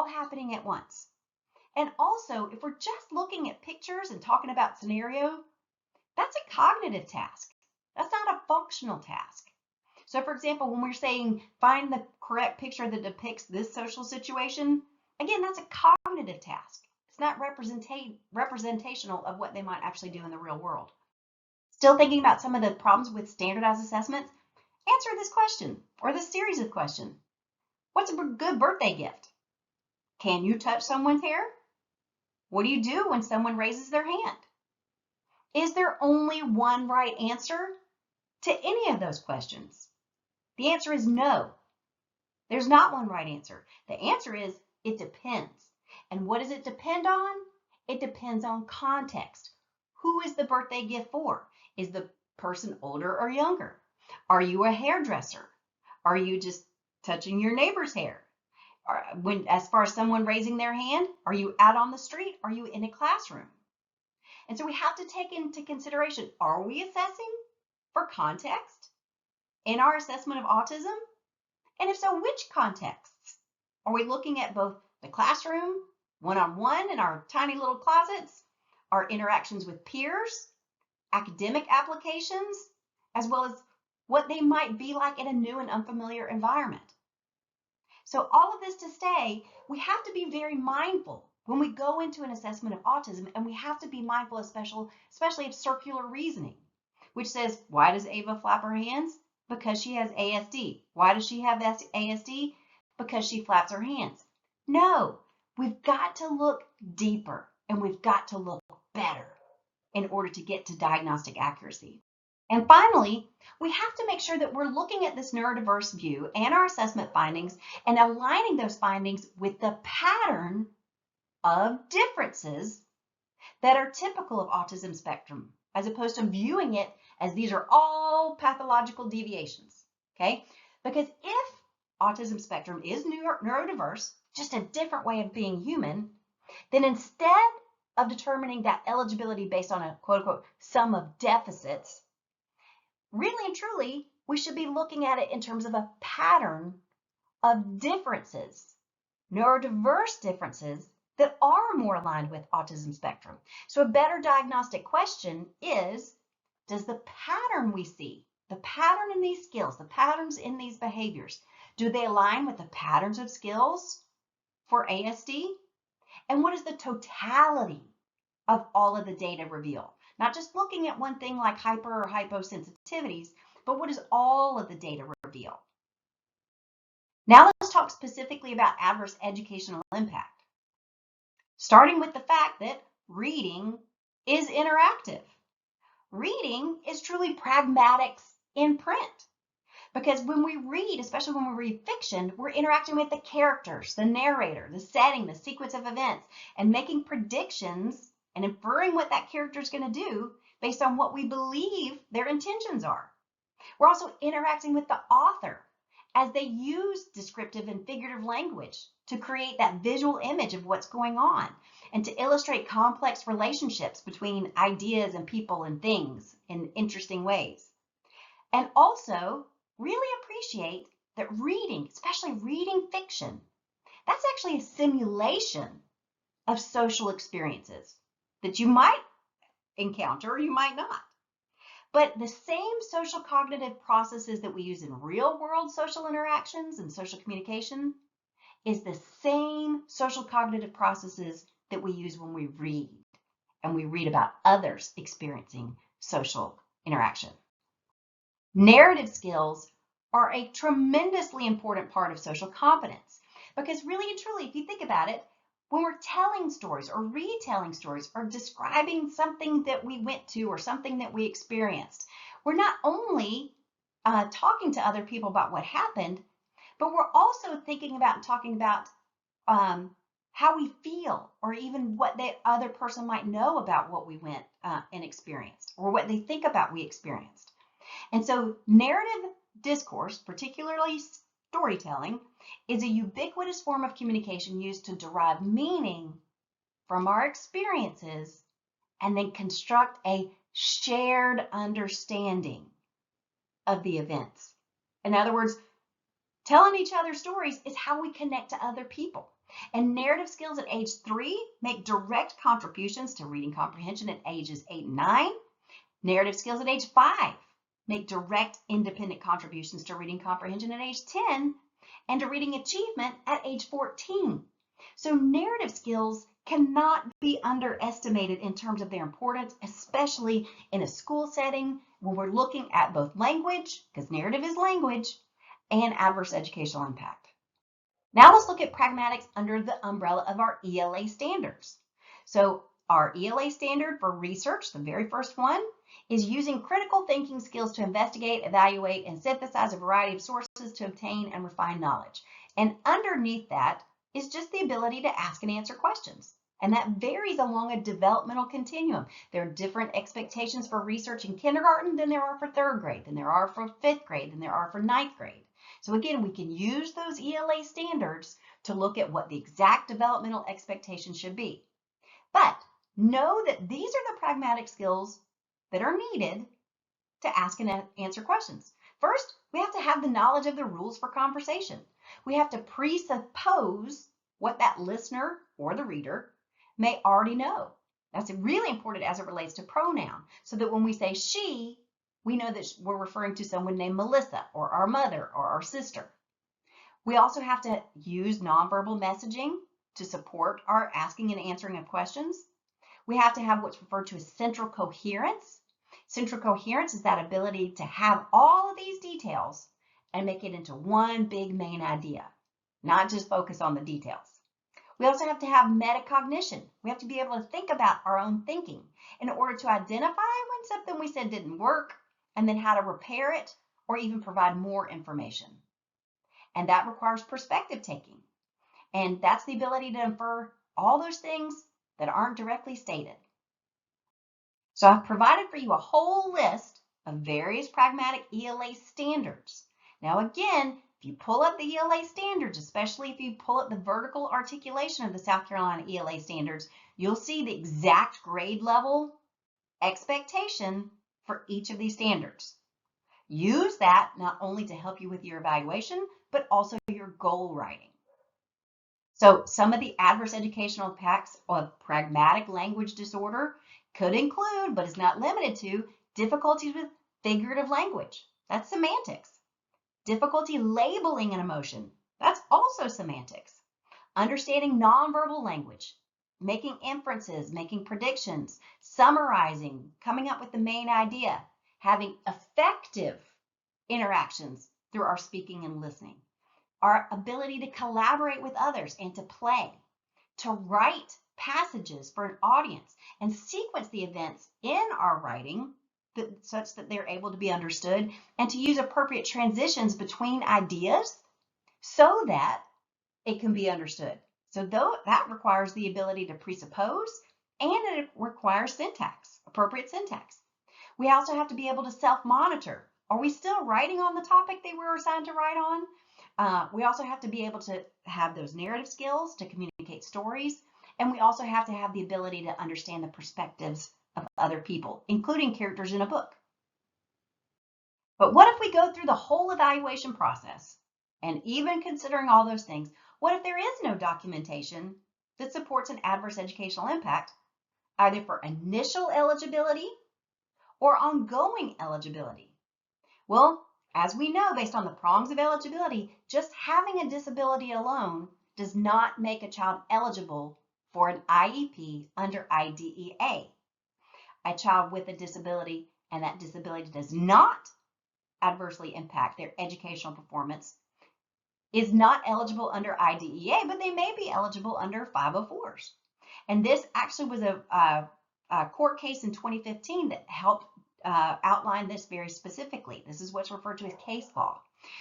Speaker 1: happening at once. And also, if we're just looking at pictures and talking about scenario, that's a cognitive task. That's not a functional task. So for example, when we're saying find the correct picture that depicts this social situation, again, that's a cognitive task. It's not representational of what they might actually do in the real world. Still thinking about some of the problems with standardized assessments? Answer this question or this series of questions. What's a good birthday gift? Can you touch someone's hair? What do you do when someone raises their hand? Is there only one right answer to any of those questions? The answer is no. There's not one right answer. The answer is it depends. And what does it depend on? It depends on context. Who is the birthday gift for? Is the person older or younger? Are you a hairdresser? Are you just touching your neighbor's hair? As far as someone raising their hand, are you out on the street? Are you in a classroom? And so we have to take into consideration, are we assessing for context in our assessment of autism? And if so, which contexts? Are we looking at both the classroom, one-on-one in our tiny little closets, our interactions with peers, academic applications, as well as what they might be like in a new and unfamiliar environment? So all of this to say, we have to be very mindful when we go into an assessment of autism, and we have to be mindful, especially of circular reasoning, which says, why does Ava flap her hands? Because she has ASD. Why does she have ASD? Because she flaps her hands. No, we've got to look deeper and we've got to look better in order to get to diagnostic accuracy. And finally, we have to make sure that we're looking at this neurodiverse view and our assessment findings and aligning those findings with the pattern of differences that are typical of autism spectrum, as opposed to viewing it as these are all pathological deviations, okay? Because if autism spectrum is neurodiverse, just a different way of being human, then instead of determining that eligibility based on a quote-unquote sum of deficits, really and truly, we should be looking at it in terms of a pattern of differences, neurodiverse differences that are more aligned with autism spectrum. So a better diagnostic question is, does the pattern we see, the pattern in these skills, the patterns in these behaviors, do they align with the patterns of skills for ASD? And what is the totality of all of the data reveal? Not just looking at one thing like hyper or hyposensitivities, but what does all of the data reveal? Now let's talk specifically about adverse educational impact, starting with the fact that reading is interactive. Reading is truly pragmatics in print, because when we read, especially when we read fiction, we're interacting with the characters, the narrator, the setting, the sequence of events, and making predictions and inferring what that character is going to do based on what we believe their intentions are. We're also interacting with the author as they use descriptive and figurative language to create that visual image of what's going on and to illustrate complex relationships between ideas and people and things in interesting ways. And also really appreciate that reading, especially reading fiction, that's actually a simulation of social experiences that you might encounter or you might not. But the same social cognitive processes that we use in real world social interactions and social communication is the same social cognitive processes that we use when we read, and we read about others experiencing social interaction. Narrative skills are a tremendously important part of social competence, because really and truly, if you think about it, when we're telling stories or retelling stories or describing something that we went to or something that we experienced, we're not only talking to other people about what happened, but we're also thinking about and talking about how we feel, or even what the other person might know about what we went and experienced, or what they think about we experienced. And so narrative discourse, particularly storytelling, is a ubiquitous form of communication used to derive meaning from our experiences and then construct a shared understanding of the events. In other words, telling each other stories is how we connect to other people. And narrative skills at age 3 make direct contributions to reading comprehension at ages 8 and 9. Narrative skills at age 5 make direct independent contributions to reading comprehension at age 10 and to reading achievement at age 14. So narrative skills cannot be underestimated in terms of their importance, especially in a school setting when we're looking at both language, because narrative is language, and adverse educational impact. Now let's look at pragmatics under the umbrella of our ELA standards. So our ELA standard for research, the very first one, is using critical thinking skills to investigate, evaluate, and synthesize a variety of sources to obtain and refine knowledge. And underneath that is just the ability to ask and answer questions. And that varies along a developmental continuum. There are different expectations for research in kindergarten than there are for 3rd grade, than there are for 5th grade, than there are for 9th grade. So again, we can use those ELA standards to look at what the exact developmental expectation should be. But know that these are the pragmatic skills that are needed to ask and answer questions. First, we have to have the knowledge of the rules for conversation. We have to presuppose what that listener or the reader may already know. That's really important as it relates to pronoun, so that when we say she, we know that we're referring to someone named Melissa, or our mother, or our sister. We also have to use nonverbal messaging to support our asking and answering of questions. We have to have what's referred to as central coherence. Central coherence is that ability to have all of these details and make it into one big main idea, not just focus on the details. We also have to have metacognition. We have to be able to think about our own thinking in order to identify when something we said didn't work, and then how to repair it or even provide more information. And that requires perspective taking. And that's the ability to infer all those things that aren't directly stated. So I've provided for you a whole list of various pragmatic ELA standards. Now again, if you pull up the ELA standards, especially if you pull up the vertical articulation of the South Carolina ELA standards, you'll see the exact grade level expectation for each of these standards. Use that not only to help you with your evaluation, but also your goal writing. So some of the adverse educational impacts of pragmatic language disorder could include, but is not limited to, difficulties with figurative language. That's semantics. Difficulty labeling an emotion. That's also semantics. Understanding nonverbal language, making inferences, making predictions, summarizing, coming up with the main idea, having effective interactions through our speaking and listening, our ability to collaborate with others and to play, to write passages for an audience and sequence the events in our writing such that they're able to be understood, and to use appropriate transitions between ideas so that it can be understood. So that requires the ability to presuppose, and it requires syntax, appropriate syntax. We also have to be able to self-monitor. Are we still writing on the topic they were assigned to write on? We also have to be able to have those narrative skills to communicate stories. And we also have to have the ability to understand the perspectives of other people, including characters in a book. But what if we go through the whole evaluation process, and even considering all those things, what if there is no documentation that supports an adverse educational impact, either for initial eligibility or ongoing eligibility? Well, as we know, based on the prongs of eligibility, just having a disability alone does not make a child eligible for an IEP under IDEA. A child with a disability, and that disability does not adversely impact their educational performance, is not eligible under IDEA, but they may be eligible under 504s. And this actually was a court case in 2015 that helped outline this very specifically. This is what's referred to as case law.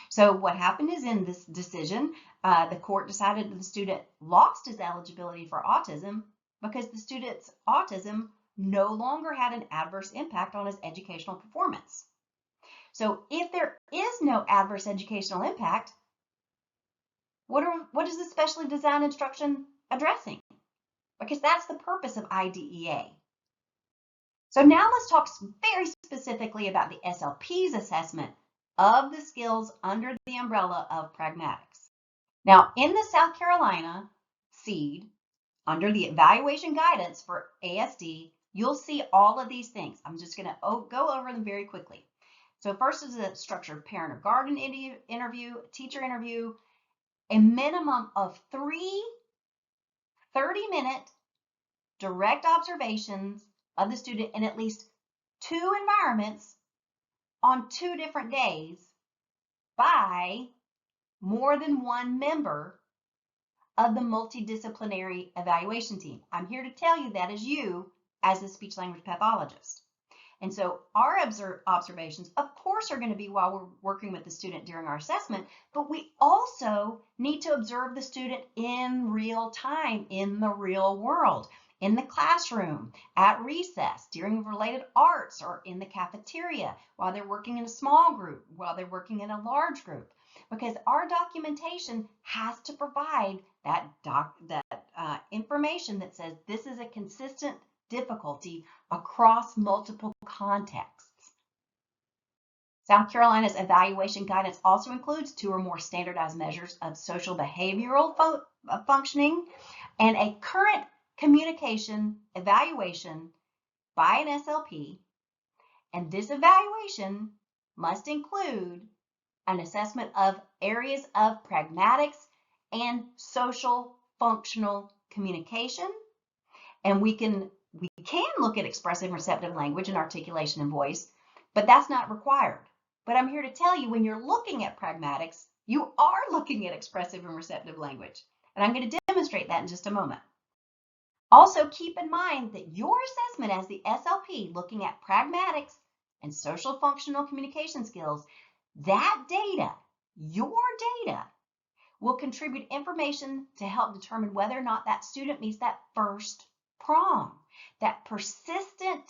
Speaker 1: So what happened is, in this decision, the court decided that the student lost his eligibility for autism because the student's autism no longer had an adverse impact on his educational performance. So if there is no adverse educational impact, what is the specially designed instruction addressing? Because that's the purpose of IDEA. So now let's talk very specifically about the SLP's assessment of the skills under the umbrella of pragmatics. Now, in the South Carolina SEED, under the evaluation guidance for ASD, you'll see all of these things. I'm just going to go over them very quickly. So first is a structured parent or guardian interview, teacher interview, a minimum of 3 30-minute direct observations of the student in at least 2 environments on 2 different days by more than 1 member of the multidisciplinary evaluation team. I'm here to tell you that is you as a speech language pathologist. And so our observations, of course, are going to be while we're working with the student during our assessment, but we also need to observe the student in real time, in the real world, in the classroom, at recess, during related arts, or in the cafeteria, while they're working in a small group, while they're working in a large group, because our documentation has to provide that information that says this is a consistent difficulty across multiple contexts. South Carolina's evaluation guidance also includes 2 or more standardized measures of social behavioral functioning and a current communication evaluation by an SLP, and this evaluation must include an assessment of areas of pragmatics and social functional communication, and we can look at expressive and receptive language and articulation and voice, but that's not required. But I'm here to tell you, when you're looking at pragmatics, you are looking at expressive and receptive language. And I'm going to demonstrate that in just a moment. Also, keep in mind that your assessment as the SLP looking at pragmatics and social functional communication skills, that data, your data, will contribute information to help determine whether or not that student meets that first prong, that persistent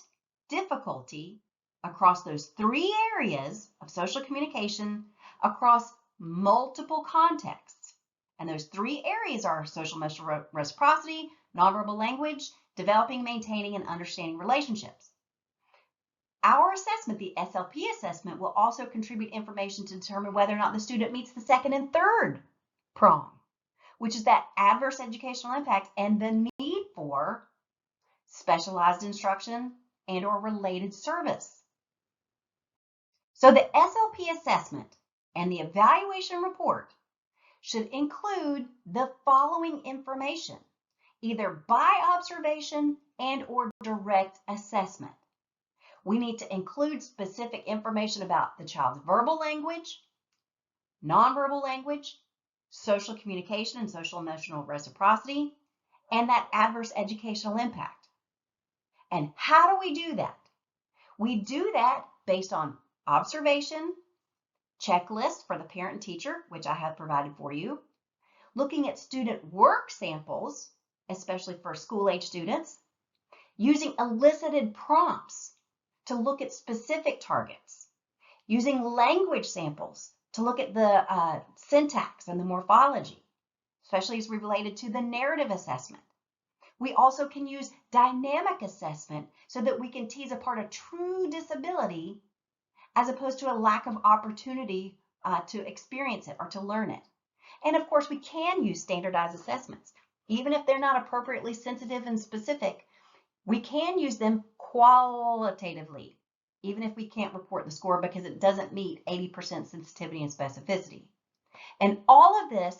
Speaker 1: difficulty across those 3 areas of social communication across multiple contexts. And those 3 areas are social emotional reciprocity, nonverbal language, developing, maintaining, and understanding relationships. Our assessment, the SLP assessment, will also contribute information to determine whether or not the student meets the 2nd and 3rd prong, which is that adverse educational impact and the need for specialized instruction and or related service. So the SLP assessment and the evaluation report should include the following information, either by observation and or direct assessment. We need to include specific information about the child's verbal language, nonverbal language, social communication and social emotional reciprocity, and that adverse educational impact. And how do we do that? We do that based on observation, checklist for the parent and teacher, which I have provided for you, looking at student work samples, especially for school-age students, using elicited prompts to look at specific targets, using language samples to look at the syntax and the morphology, especially as related to the narrative assessment. We also can use dynamic assessment so that we can tease apart a true disability as opposed to a lack of opportunity to experience it or to learn it. And of course, we can use standardized assessments. Even if they're not appropriately sensitive and specific, we can use them qualitatively, even if we can't report the score because it doesn't meet 80% sensitivity and specificity. And all of this,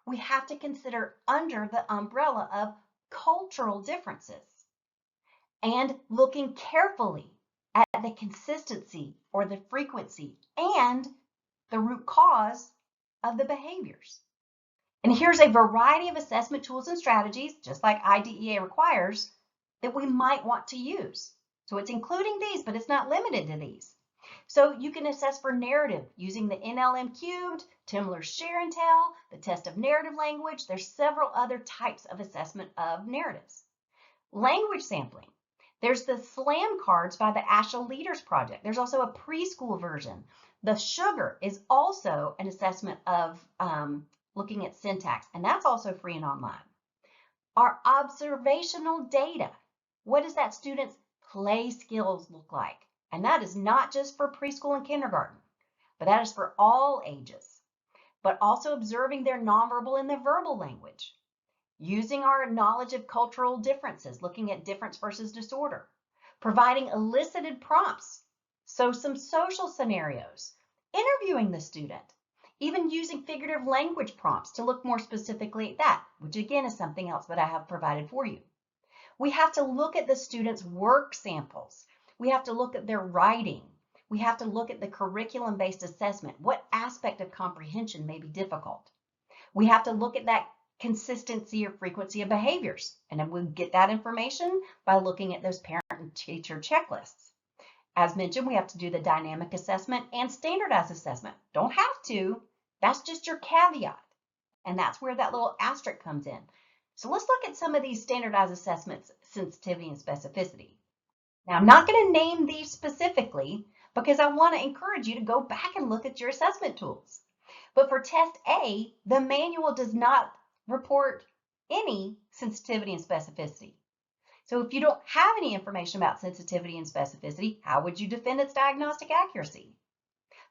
Speaker 1: we have to consider under the umbrella of cultural differences and looking carefully at the consistency or the frequency and the root cause of the behaviors. And here's a variety of assessment tools and strategies, just like IDEA requires, that we might want to use. So it's including these, but it's not limited to these. So you can assess for narrative using the NLM cubed, Timler's share and tell, the test of narrative language. There's several other types of assessment of narratives. Language sampling. There's the SLAM cards by the ASHA Leaders Project. There's also a preschool version. The Sugar is also an assessment of looking at syntax, and that's also free and online. Our observational data. What does that student's play skills look like? And that is not just for preschool and kindergarten, but that is for all ages. But also observing their nonverbal and their verbal language. Using our knowledge of cultural differences, looking at difference versus disorder. Providing elicited prompts, so some social scenarios. Interviewing the student. Even using figurative language prompts to look more specifically at that, which again is something else that I have provided for you. We have to look at the students' work samples. We have to look at their writing. We have to look at the curriculum-based assessment. What aspect of comprehension may be difficult? We have to look at that consistency or frequency of behaviors. And then we'll get that information by looking at those parent and teacher checklists. As mentioned, we have to do the dynamic assessment and standardized assessment. Don't have to. That's just your caveat. And that's where that little asterisk comes in. So let's look at some of these standardized assessments, sensitivity and specificity. Now, I'm not going to name these specifically because I want to encourage you to go back and look at your assessment tools. But for test A, the manual does not report any sensitivity and specificity. So if you don't have any information about sensitivity and specificity, how would you defend its diagnostic accuracy?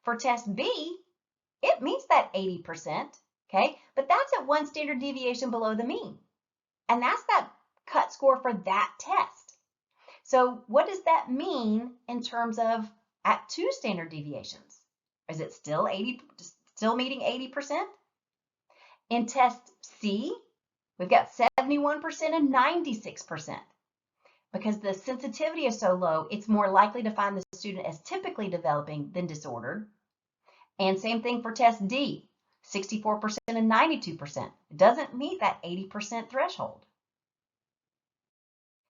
Speaker 1: For test B, it meets that 80%, okay? But that's at one standard deviation below the mean. And that's that cut score for that test. So what does that mean in terms of at 2 standard deviations? Is it still meeting 80%? In test C, we've got 71% and 96%. Because the sensitivity is so low, it's more likely to find the student as typically developing than disordered. And same thing for test D, 64% and 92%. It doesn't meet that 80% threshold.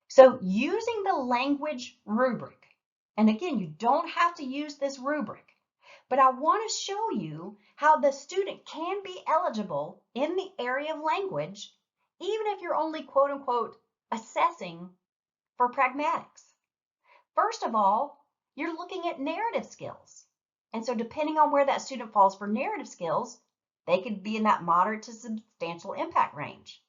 Speaker 1: So using the language rubric, and again, you don't have to use this rubric, but I want to show you how the student can be eligible in the area of language, even if you're only quote unquote assessing for pragmatics. First of all, you're looking at narrative skills. And so depending on where that student falls for narrative skills, they could be in that moderate to substantial impact range.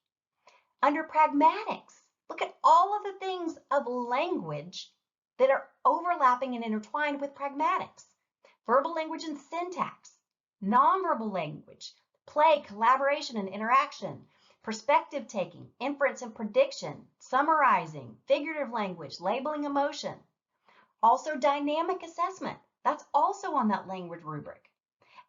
Speaker 1: Under pragmatics, look at all of the things of language that are overlapping and intertwined with pragmatics. Verbal language and syntax, nonverbal language, play, collaboration and interaction, perspective taking, inference and prediction, summarizing, figurative language, labeling emotion. Also dynamic assessment, That's also on that language rubric.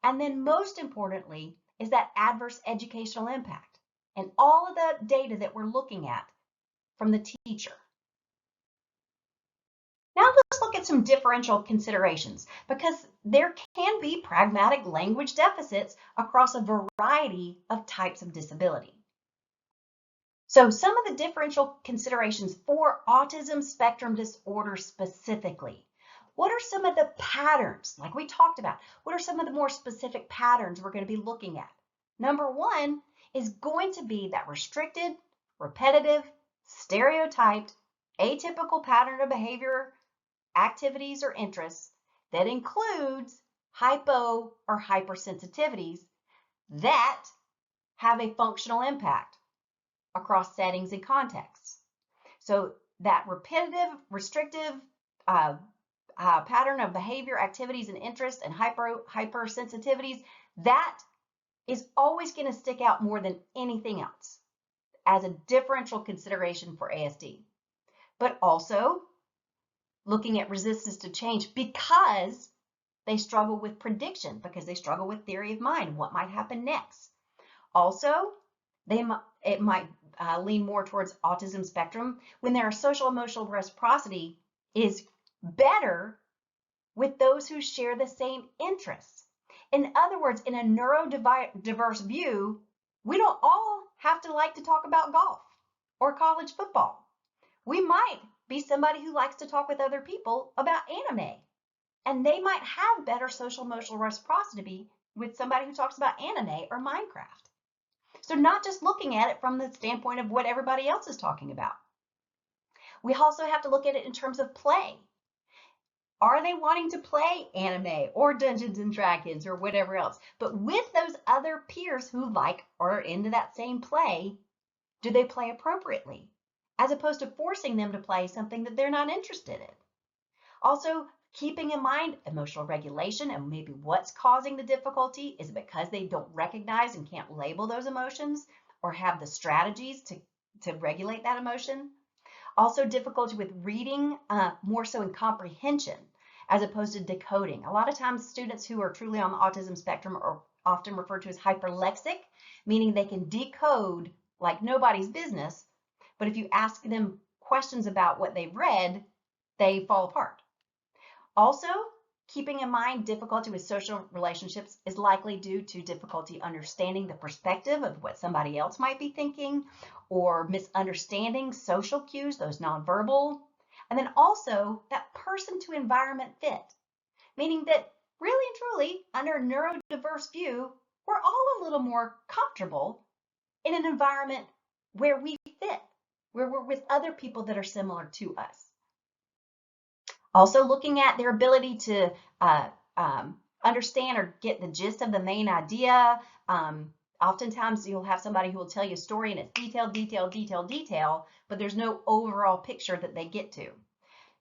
Speaker 1: And then most importantly is that adverse educational impact and all of the data that we're looking at from the teacher. Now let's look at some differential considerations because there can be pragmatic language deficits across a variety of types of disability. So some of the differential considerations for autism spectrum disorder specifically. What are some of the patterns, like we talked about? What are some of the more specific patterns we're going to be looking at? Number one is going to be that restricted, repetitive, stereotyped, atypical pattern of behavior, activities, or interests that includes hypo or hypersensitivities that have a functional impact across settings and contexts. So that repetitive, restrictive pattern of behavior, activities, and interests and hypersensitivities, that is always going to stick out more than anything else as a differential consideration for ASD. But also looking at resistance to change because they struggle with prediction, because they struggle with theory of mind, what might happen next. Also, it might lean more towards autism spectrum when their social emotional reciprocity is better with those who share the same interests. In other words, in a neurodiverse view, we don't all have to like to talk about golf or college football. We might be somebody who likes to talk with other people about anime, and they might have better social emotional reciprocity with somebody who talks about anime or Minecraft. So not just looking at it from the standpoint of what everybody else is talking about. We also have to look at it in terms of play. Are they wanting to play anime or Dungeons and Dragons or whatever else? But with those other peers who like or are into that same play, do they play appropriately? As opposed to forcing them to play something that they're not interested in. Also, keeping in mind emotional regulation and maybe what's causing the difficulty. Is it because they don't recognize and can't label those emotions or have the strategies to regulate that emotion? Also, difficulty with reading, more so in comprehension as opposed to decoding. A lot of times students who are truly on the autism spectrum are often referred to as hyperlexic, meaning they can decode like nobody's business, but if you ask them questions about what they've read, they fall apart. Also, keeping in mind difficulty with social relationships is likely due to difficulty understanding the perspective of what somebody else might be thinking or misunderstanding social cues, those nonverbal. And then also that person to environment fit, meaning that really and truly under a neurodiverse view, we're all a little more comfortable in an environment where we fit, where we're with other people that are similar to us. Also looking at their ability to understand or get the gist of the main idea. Oftentimes you'll have somebody who will tell you a story and it's detail, detail, detail, detail, but there's no overall picture that they get to.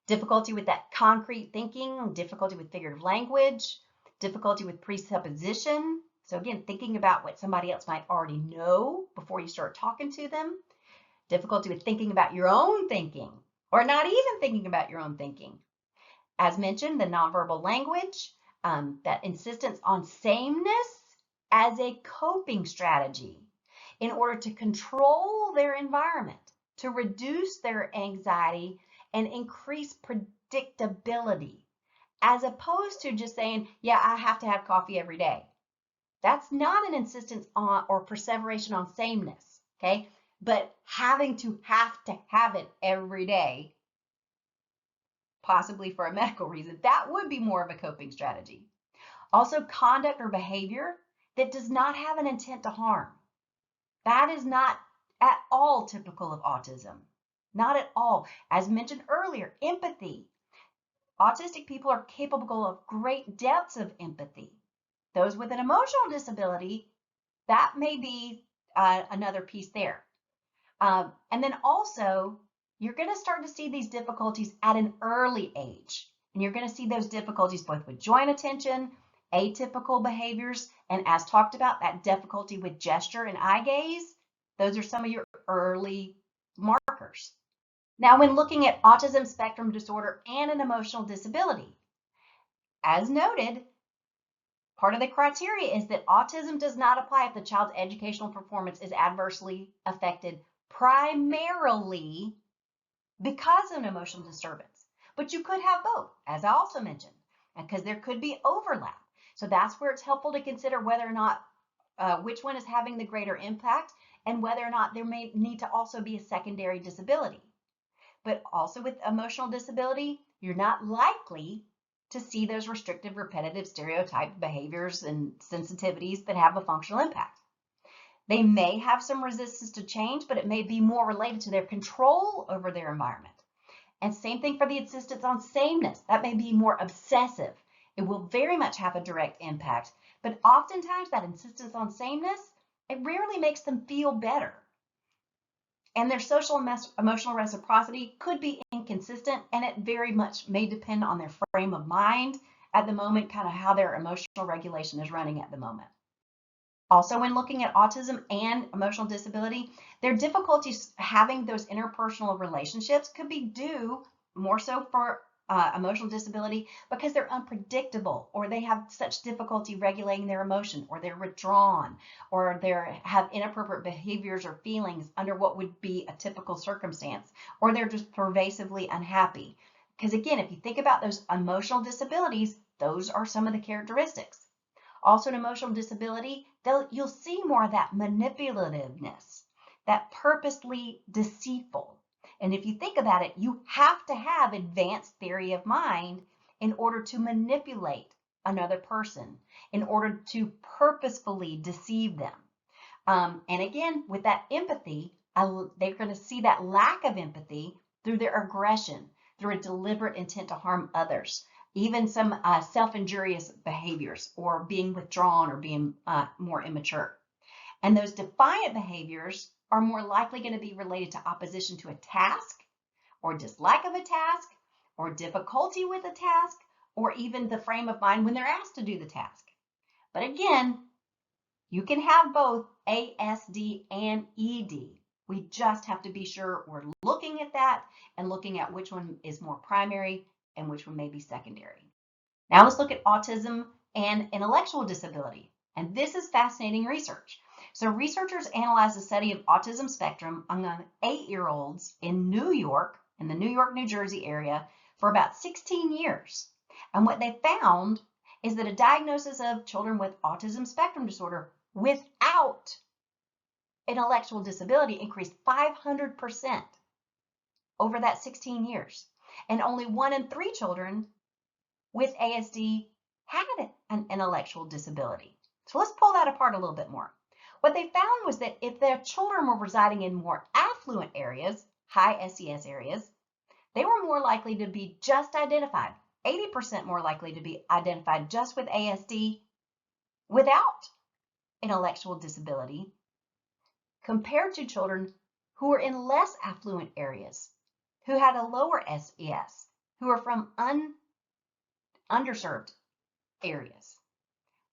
Speaker 1: Difficulty with that concrete thinking, difficulty with figurative language, difficulty with presupposition. So again, thinking about what somebody else might already know before you start talking to them. Difficulty with thinking about your own thinking or not even thinking about your own thinking. As mentioned, the nonverbal language, that insistence on sameness as a coping strategy in order to control their environment, to reduce their anxiety and increase predictability, as opposed to just saying, yeah, I have to have coffee every day. That's not an insistence on or perseveration on sameness, okay? But having to have it every day, possibly for a medical reason, that would be more of a coping strategy. Also, conduct or behavior that does not have an intent to harm. That is not at all typical of autism. Not at all. As mentioned earlier, empathy. Autistic people are capable of great depths of empathy. Those with an emotional disability, that may be another piece there. And then also, you're going to start to see these difficulties at an early age. And you're going to see those difficulties both with joint attention, atypical behaviors, and as talked about, that difficulty with gesture and eye gaze. Those are some of your early markers. Now, when looking at autism spectrum disorder and an emotional disability, as noted, part of the criteria is that autism does not apply if the child's educational performance is adversely affected primarily because of an emotional disturbance. But you could have both, as I also mentioned, because there could be overlap. So that's where it's helpful to consider whether or not which one is having the greater impact and whether or not there may need to also be a secondary disability. But also with emotional disability, you're not likely to see those restrictive, repetitive, stereotyped behaviors and sensitivities that have a functional impact. They may have some resistance to change, but it may be more related to their control over their environment. And same thing for the insistence on sameness. That may be more obsessive. It will very much have a direct impact, but oftentimes that insistence on sameness, it rarely makes them feel better. And their social emotional reciprocity could be inconsistent, and it very much may depend on their frame of mind at the moment, kind of how their emotional regulation is running at the moment. Also, when looking at autism and emotional disability, their difficulties having those interpersonal relationships could be due more so for emotional disability because they're unpredictable, or they have such difficulty regulating their emotion, or they're withdrawn, or they have inappropriate behaviors or feelings under what would be a typical circumstance, or they're just pervasively unhappy. Because again, if you think about those emotional disabilities, those are some of the characteristics. Also, an emotional disability, you'll see more of that manipulativeness, that purposely deceitful. And if you think about it, you have to have advanced theory of mind in order to manipulate another person, in order to purposefully deceive them. And again, with that empathy, they're going to see that lack of empathy through their aggression, through a deliberate intent to harm others, even some self-injurious behaviors, or being withdrawn, or being more immature. And those defiant behaviors are more likely going to be related to opposition to a task, or dislike of a task, or difficulty with a task, or even the frame of mind when they're asked to do the task. But again, you can have both ASD and ED. We just have to be sure we're looking at that and looking at which one is more primary and which one may be secondary. Now let's look at autism and intellectual disability. And this is fascinating research. So researchers analyzed a study of autism spectrum among 8-year-olds in New York, in the New York, New Jersey area for about 16 years. And what they found is that a diagnosis of children with autism spectrum disorder without intellectual disability increased 500% over that 16 years. And only 1 in 3 children with ASD had an intellectual disability. So let's pull that apart a little bit more. What they found was that if their children were residing in more affluent areas, high SES areas, they were more likely to be just identified, 80% more likely to be identified just with ASD without intellectual disability, compared to children who were in less affluent areas, who had a lower SES, who are from underserved areas.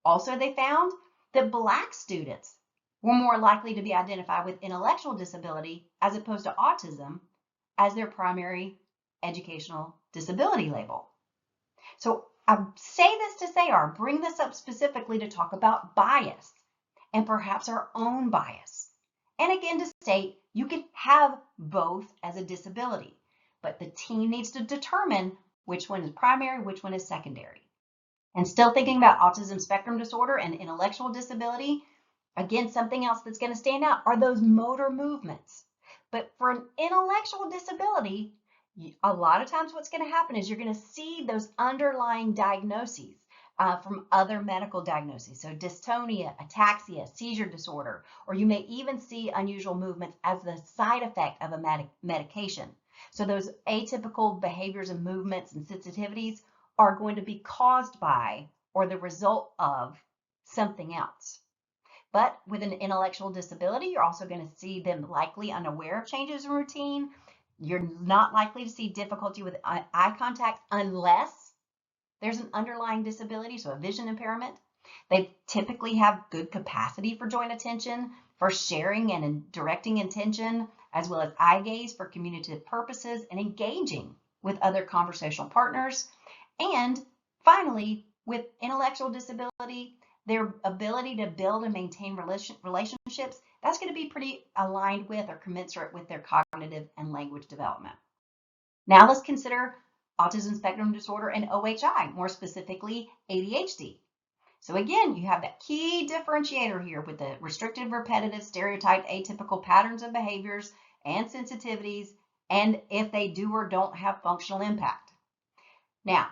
Speaker 1: Also, they found that Black students were more likely to be identified with intellectual disability as opposed to autism as their primary educational disability label. So I say this to say, or bring this up specifically to talk about bias and perhaps our own bias. And again, to state you can have both as a disability, but the team needs to determine which one is primary, which one is secondary. And still thinking about autism spectrum disorder and intellectual disability, again, something else that's going to stand out are those motor movements. But for an intellectual disability, a lot of times what's going to happen is you're going to see those underlying diagnoses from other medical diagnoses. So dystonia, ataxia, seizure disorder, or you may even see unusual movements as the side effect of a medication. So those atypical behaviors and movements and sensitivities are going to be caused by or the result of something else. But with an intellectual disability, you're also going to see them likely unaware of changes in routine. You're not likely to see difficulty with eye contact unless there's an underlying disability, so a vision impairment. They typically have good capacity for joint attention, for sharing and directing attention, as well as eye gaze for communicative purposes and engaging with other conversational partners. And Finally, with intellectual disability, their ability to build and maintain relationships, that's going to be pretty aligned with or commensurate with their cognitive and language development. Now let's consider autism spectrum disorder and OHI, more specifically ADHD. So again, you have that key differentiator here with the restrictive, repetitive, stereotyped, atypical patterns of behaviors and sensitivities, and if they do or don't have functional impact. Now,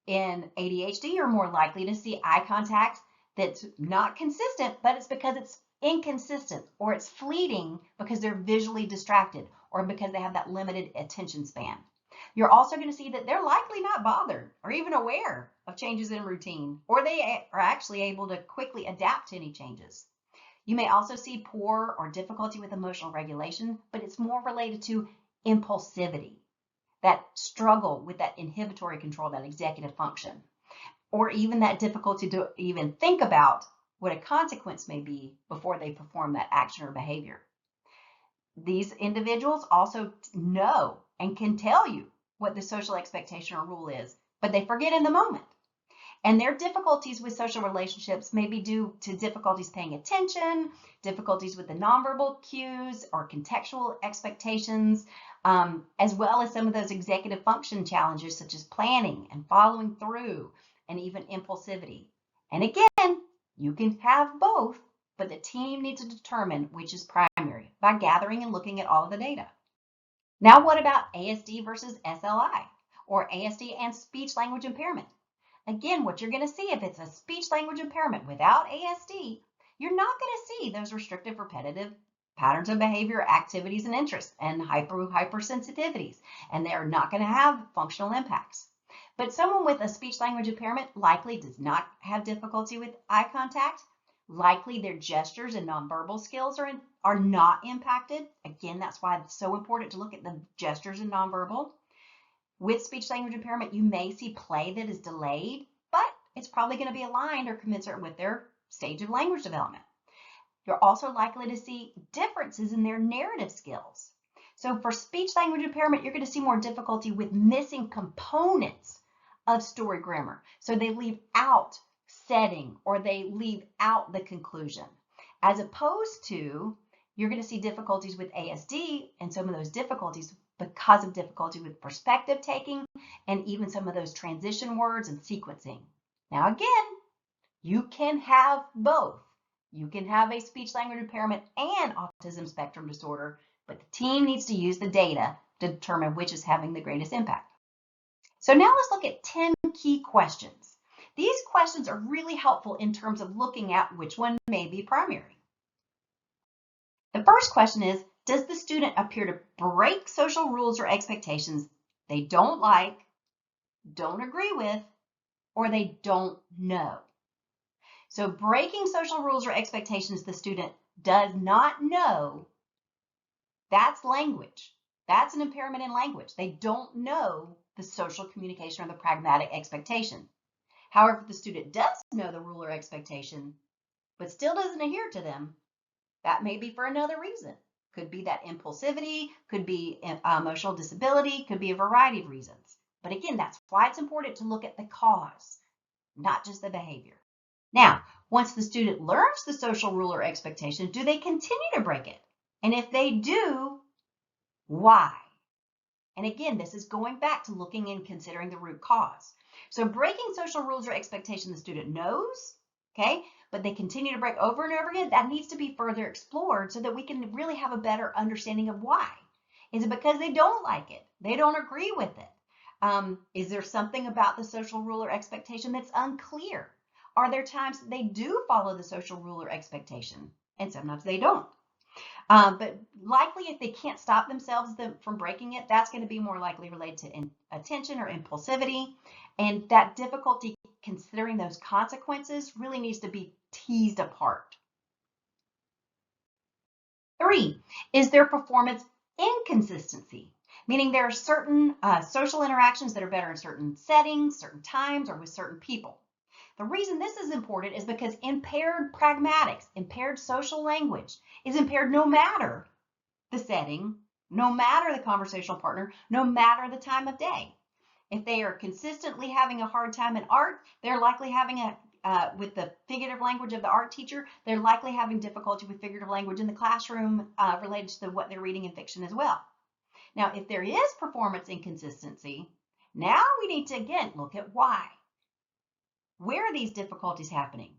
Speaker 1: in ADHD, you're more likely to see eye contact that's not consistent, but it's because it's inconsistent or it's fleeting because they're visually distracted or because they have that limited attention span. You're also going to see that they're likely not bothered or even aware of changes in routine, or they are actually able to quickly adapt to any changes. You may also see poor or difficulty with emotional regulation, but it's more related to impulsivity, that struggle with that inhibitory control, that executive function, or even that difficulty to even think about what a consequence may be before they perform that action or behavior. These individuals also know and can tell you what the social expectation or rule is, but they forget in the moment. And their difficulties with social relationships may be due to difficulties paying attention, difficulties with the nonverbal cues or contextual expectations, as well as some of those executive function challenges such as planning and following through and even impulsivity. And again, you can have both, but the team needs to determine which is primary by gathering and looking at all of the data. Now, what about ASD versus SLI, or ASD and speech language impairment? Again, what you're going to see if it's a speech language impairment without ASD, you're not going to see those restrictive, repetitive patterns of behavior, activities, and interests, and hypersensitivities, and they're not going to have functional impacts. But someone with a speech language impairment likely does not have difficulty with eye contact. Likely their gestures and nonverbal skills are not impacted. Again, that's why it's so important to look at the gestures and nonverbal. With speech language impairment, you may see play that is delayed, but it's probably going to be aligned or commensurate with their stage of language development. You're also likely to see differences in their narrative skills. So for speech language impairment, you're going to see more difficulty with missing components of story grammar. So they leave out setting or they leave out the conclusion, as opposed to you're going to see difficulties with ASD and some of those difficulties because of difficulty with perspective taking and even some of those transition words and sequencing. Now again, you can have both. You can have a speech language impairment and autism spectrum disorder, but the team needs to use the data to determine which is having the greatest impact. So now let's look at 10 key questions. These questions are really helpful in terms of looking at which one may be primary. The first question is, does the student appear to break social rules or expectations they don't like, don't agree with, or they don't know? So breaking social rules or expectations the student does not know, that's language. That's an impairment in language. They don't know the social communication or the pragmatic expectation. However, if the student does know the rule or expectation, but still doesn't adhere to them, that may be for another reason. Could be that impulsivity, could be emotional disability, could be a variety of reasons. But again, that's why it's important to look at the cause, not just the behavior. Now, once the student learns the social rule or expectation, do they continue to break it? And if they do, why? And again, this is going back to looking and considering the root cause. So breaking social rules or expectation the student knows, okay, but they continue to break over and over again, that needs to be further explored so that we can really have a better understanding of why. Is it because they don't like it? They don't agree with it? Is there something about the social rule or expectation that's unclear? Are there times that they do follow the social rule or expectation and sometimes they don't? But likely if they can't stop themselves from breaking it, that's going to be more likely related to attention or impulsivity. And that difficulty considering those consequences really needs to be teased apart. 3, is their performance inconsistency? Meaning there are certain social interactions that are better in certain settings, certain times, or with certain people. The reason this is important is because impaired pragmatics, impaired social language is impaired no matter the setting, no matter the conversational partner, no matter the time of day. If they are consistently having a hard time in art, they're likely having with the figurative language of the art teacher, they're likely having difficulty with figurative language in the classroom related to what they're reading in fiction as well. Now, if there is performance inconsistency, now we need to, again, look at why. Where are these difficulties happening?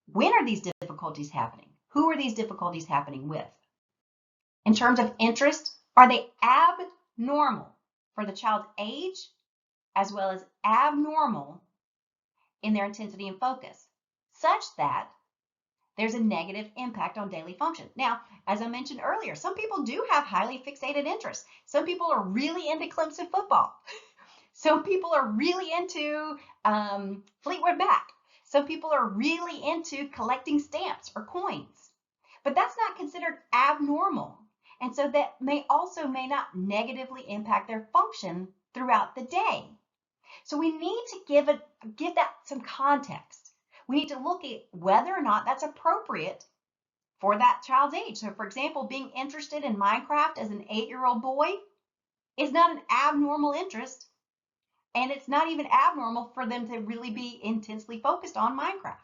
Speaker 1: When are these difficulties happening? Who are these difficulties happening with? In terms of interest, are they abnormal for the child's age as well as abnormal in their intensity and focus, such that there's a negative impact on daily function? Now, as I mentioned earlier, some people do have highly fixated interests. Some people are really into Clemson football. Some people are really into Fleetwood Mac. Some people are really into collecting stamps or coins. But that's not considered abnormal. And so that may not negatively impact their function throughout the day. So we need to give that some context. We need to look at whether or not that's appropriate for that child's age. So for example, being interested in Minecraft as an 8-year-old boy is not an abnormal interest. And it's not even abnormal for them to really be intensely focused on Minecraft.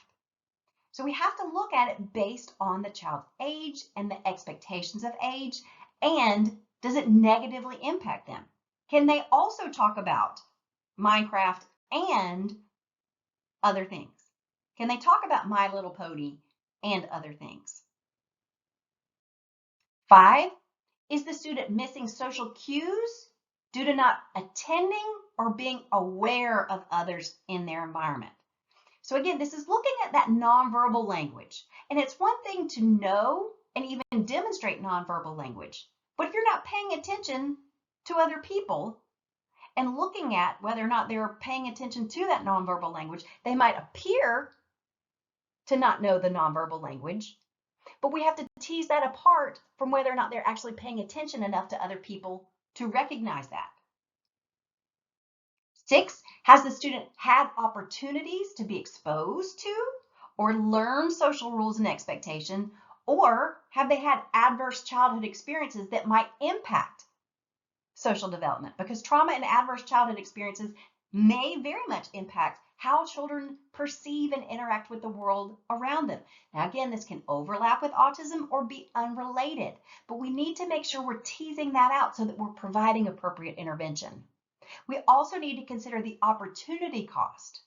Speaker 1: So we have to look at it based on the child's age and the expectations of age, and does it negatively impact them? Can they also talk about Minecraft and other things? Can they talk about My Little Pony and other things? 5, is the student missing social cues due to not attending or being aware of others in their environment? So again, this is looking at that nonverbal language. And it's one thing to know and even demonstrate nonverbal language, but if you're not paying attention to other people and looking at whether or not they're paying attention to that nonverbal language, they might appear to not know the nonverbal language, but we have to tease that apart from whether or not they're actually paying attention enough to other people to recognize that. 6, has the student had opportunities to be exposed to or learn social rules and expectation, or have they had adverse childhood experiences that might impact social development? Because trauma and adverse childhood experiences may very much impact how children perceive and interact with the world around them. Now, again, this can overlap with autism or be unrelated, but we need to make sure we're teasing that out so that we're providing appropriate intervention. We also need to consider the opportunity cost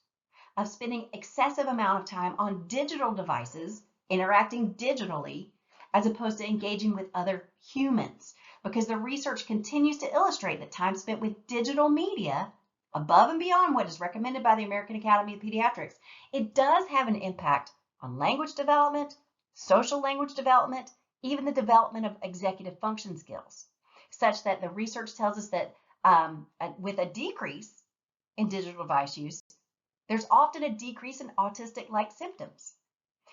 Speaker 1: of spending excessive amount of time on digital devices, interacting digitally, as opposed to engaging with other humans, because the research continues to illustrate that time spent with digital media, above and beyond what is recommended by the American Academy of Pediatrics, it does have an impact on language development, social language development, even the development of executive function skills, such that the research tells us that with a decrease in digital device use, there's often a decrease in autistic-like symptoms.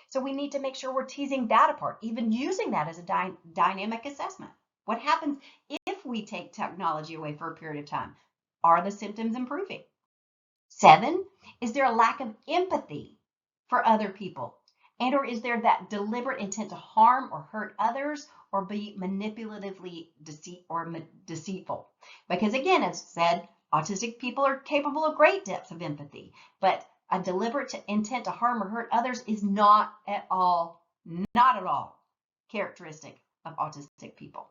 Speaker 1: So we need to make sure we're teasing that apart, even using that as a dynamic assessment. What happens if we take technology away for a period of time? Are the symptoms improving? 7, is there a lack of empathy for other people? And or is there that deliberate intent to harm or hurt others or be manipulatively deceitful? Because again, as said, autistic people are capable of great depths of empathy, but a deliberate intent to harm or hurt others is not at all characteristic of autistic people.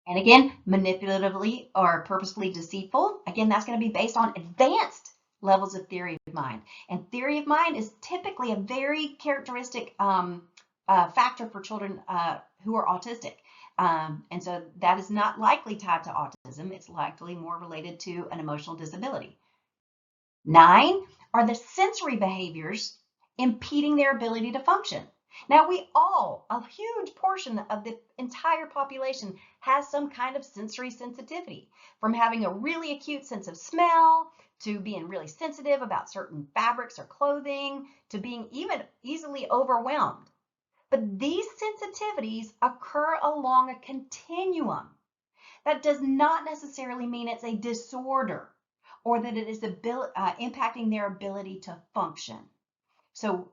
Speaker 1: And again, manipulatively or purposefully deceitful, again, that's going to be based on advanced levels of theory of mind. And theory of mind is typically a very characteristic factor for children who are autistic. And so that is not likely tied to autism. It's likely more related to an emotional disability. 9, are the sensory behaviors impeding their ability to function? Now, a huge portion of the entire population has some kind of sensory sensitivity, from having a really acute sense of smell, to being really sensitive about certain fabrics or clothing, to being even easily overwhelmed. But these sensitivities occur along a continuum. That does not necessarily mean it's a disorder or that it is impacting their ability to function. So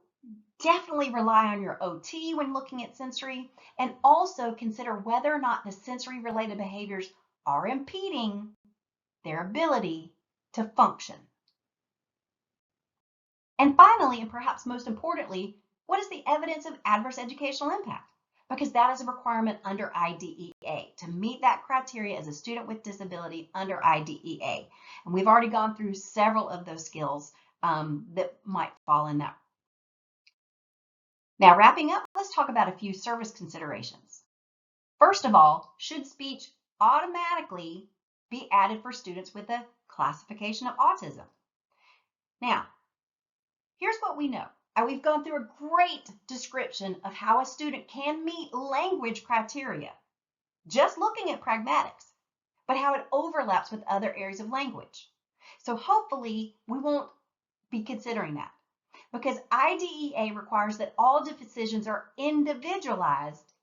Speaker 1: definitely rely on your OT when looking at sensory, and also consider whether or not the sensory related behaviors are impeding their ability to function. And finally, and perhaps most importantly, what is the evidence of adverse educational impact? Because that is a requirement under IDEA to meet that criteria as a student with disability under IDEA. And we've already gone through several of those skills that might fall in that. Now, wrapping up, let's talk about a few service considerations. First of all, should speech automatically be added for students with a classification of autism? Now, here's what we know. We've gone through a great description of how a student can meet language criteria, just looking at pragmatics, but how it overlaps with other areas of language. So hopefully we won't be considering that, because IDEA requires that all decisions are individualized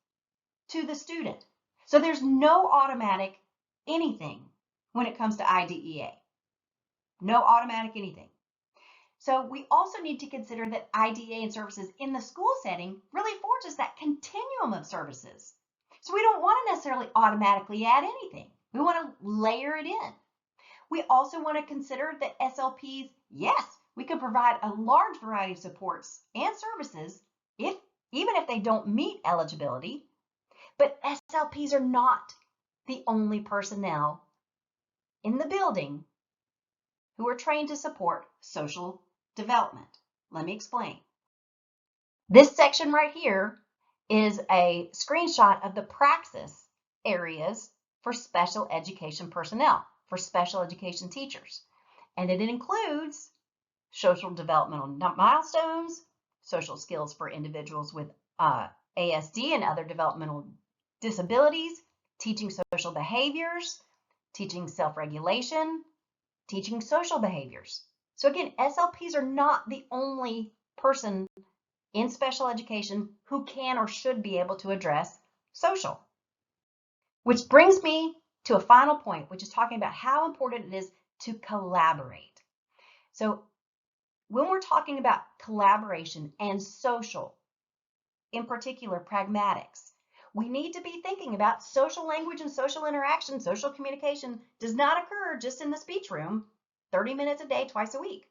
Speaker 1: to the student. So there's no automatic anything when it comes to IDEA. No automatic anything. So we also need to consider that IDEA and services in the school setting really affords us that continuum of services. So we don't want to necessarily automatically add anything. We want to layer it in. We also want to consider that SLPs, yes, we can provide a large variety of supports and services even if they don't meet eligibility, but SLPs are not the only personnel in the building who are trained to support social development. Let me explain. This section right here is a screenshot of the praxis areas for special education personnel, for special education teachers. And it includes social developmental milestones, social skills for individuals with ASD and other developmental disabilities, teaching social behaviors, teaching self-regulation, teaching social behaviors. So again, SLPs are not the only person in special education who can or should be able to address social. Which brings me to a final point, which is talking about how important it is to collaborate. So when we're talking about collaboration and social, in particular pragmatics, we need to be thinking about social language and social interaction. Social communication does not occur just in the speech room 30 minutes a day, twice a week.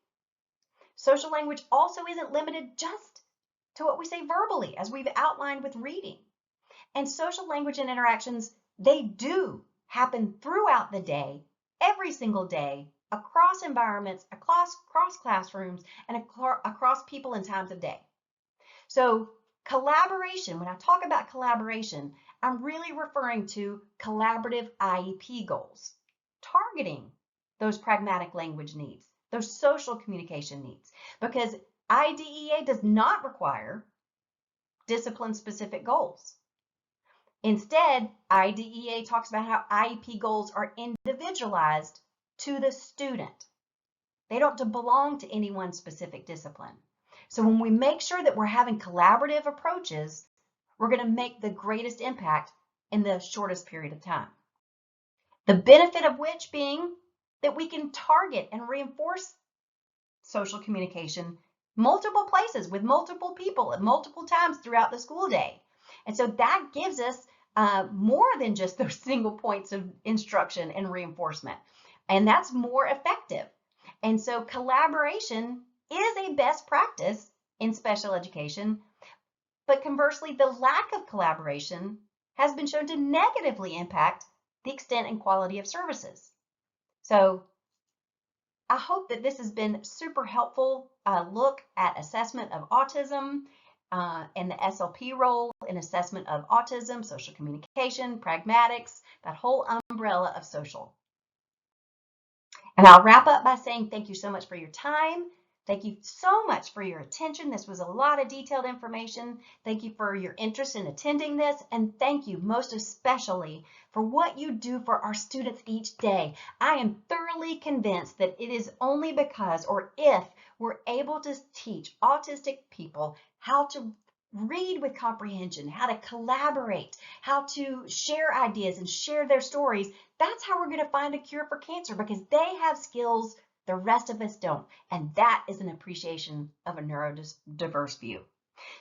Speaker 1: Social language also isn't limited just to what we say verbally, as we've outlined with reading. And social language and interactions, they do happen throughout the day, every single day, across environments, across classrooms, and across people and times of day. So collaboration, when I talk about collaboration, I'm really referring to collaborative IEP goals, targeting those pragmatic language needs, those social communication needs, because IDEA does not require discipline-specific goals. Instead, IDEA talks about how IEP goals are individualized to the student. They don't belong to any one specific discipline. So when we make sure that we're having collaborative approaches, we're going to make the greatest impact in the shortest period of time. The benefit of which being that we can target and reinforce social communication multiple places with multiple people at multiple times throughout the school day. And so that gives us more than just those single points of instruction and reinforcement. And that's more effective. And so collaboration is a best practice in special education, but conversely, the lack of collaboration has been shown to negatively impact the extent and quality of services. So I hope that this has been super helpful look at assessment of autism and the SLP role in assessment of autism, social communication, pragmatics, that whole umbrella of social. And I'll wrap up by saying thank you so much for your time. Thank you so much for your attention. This was a lot of detailed information. Thank you for your interest in attending this. And thank you most especially for what you do for our students each day. I am thoroughly convinced that it is only because or if we're able to teach autistic people how to read with comprehension, how to collaborate, how to share ideas and share their stories. That's how we're going to find a cure for cancer, because they have skills the rest of us don't. And that is an appreciation of a neurodiverse view.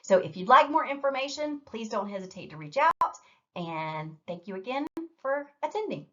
Speaker 1: So if you'd like more information, please don't hesitate to reach out. And thank you again for attending.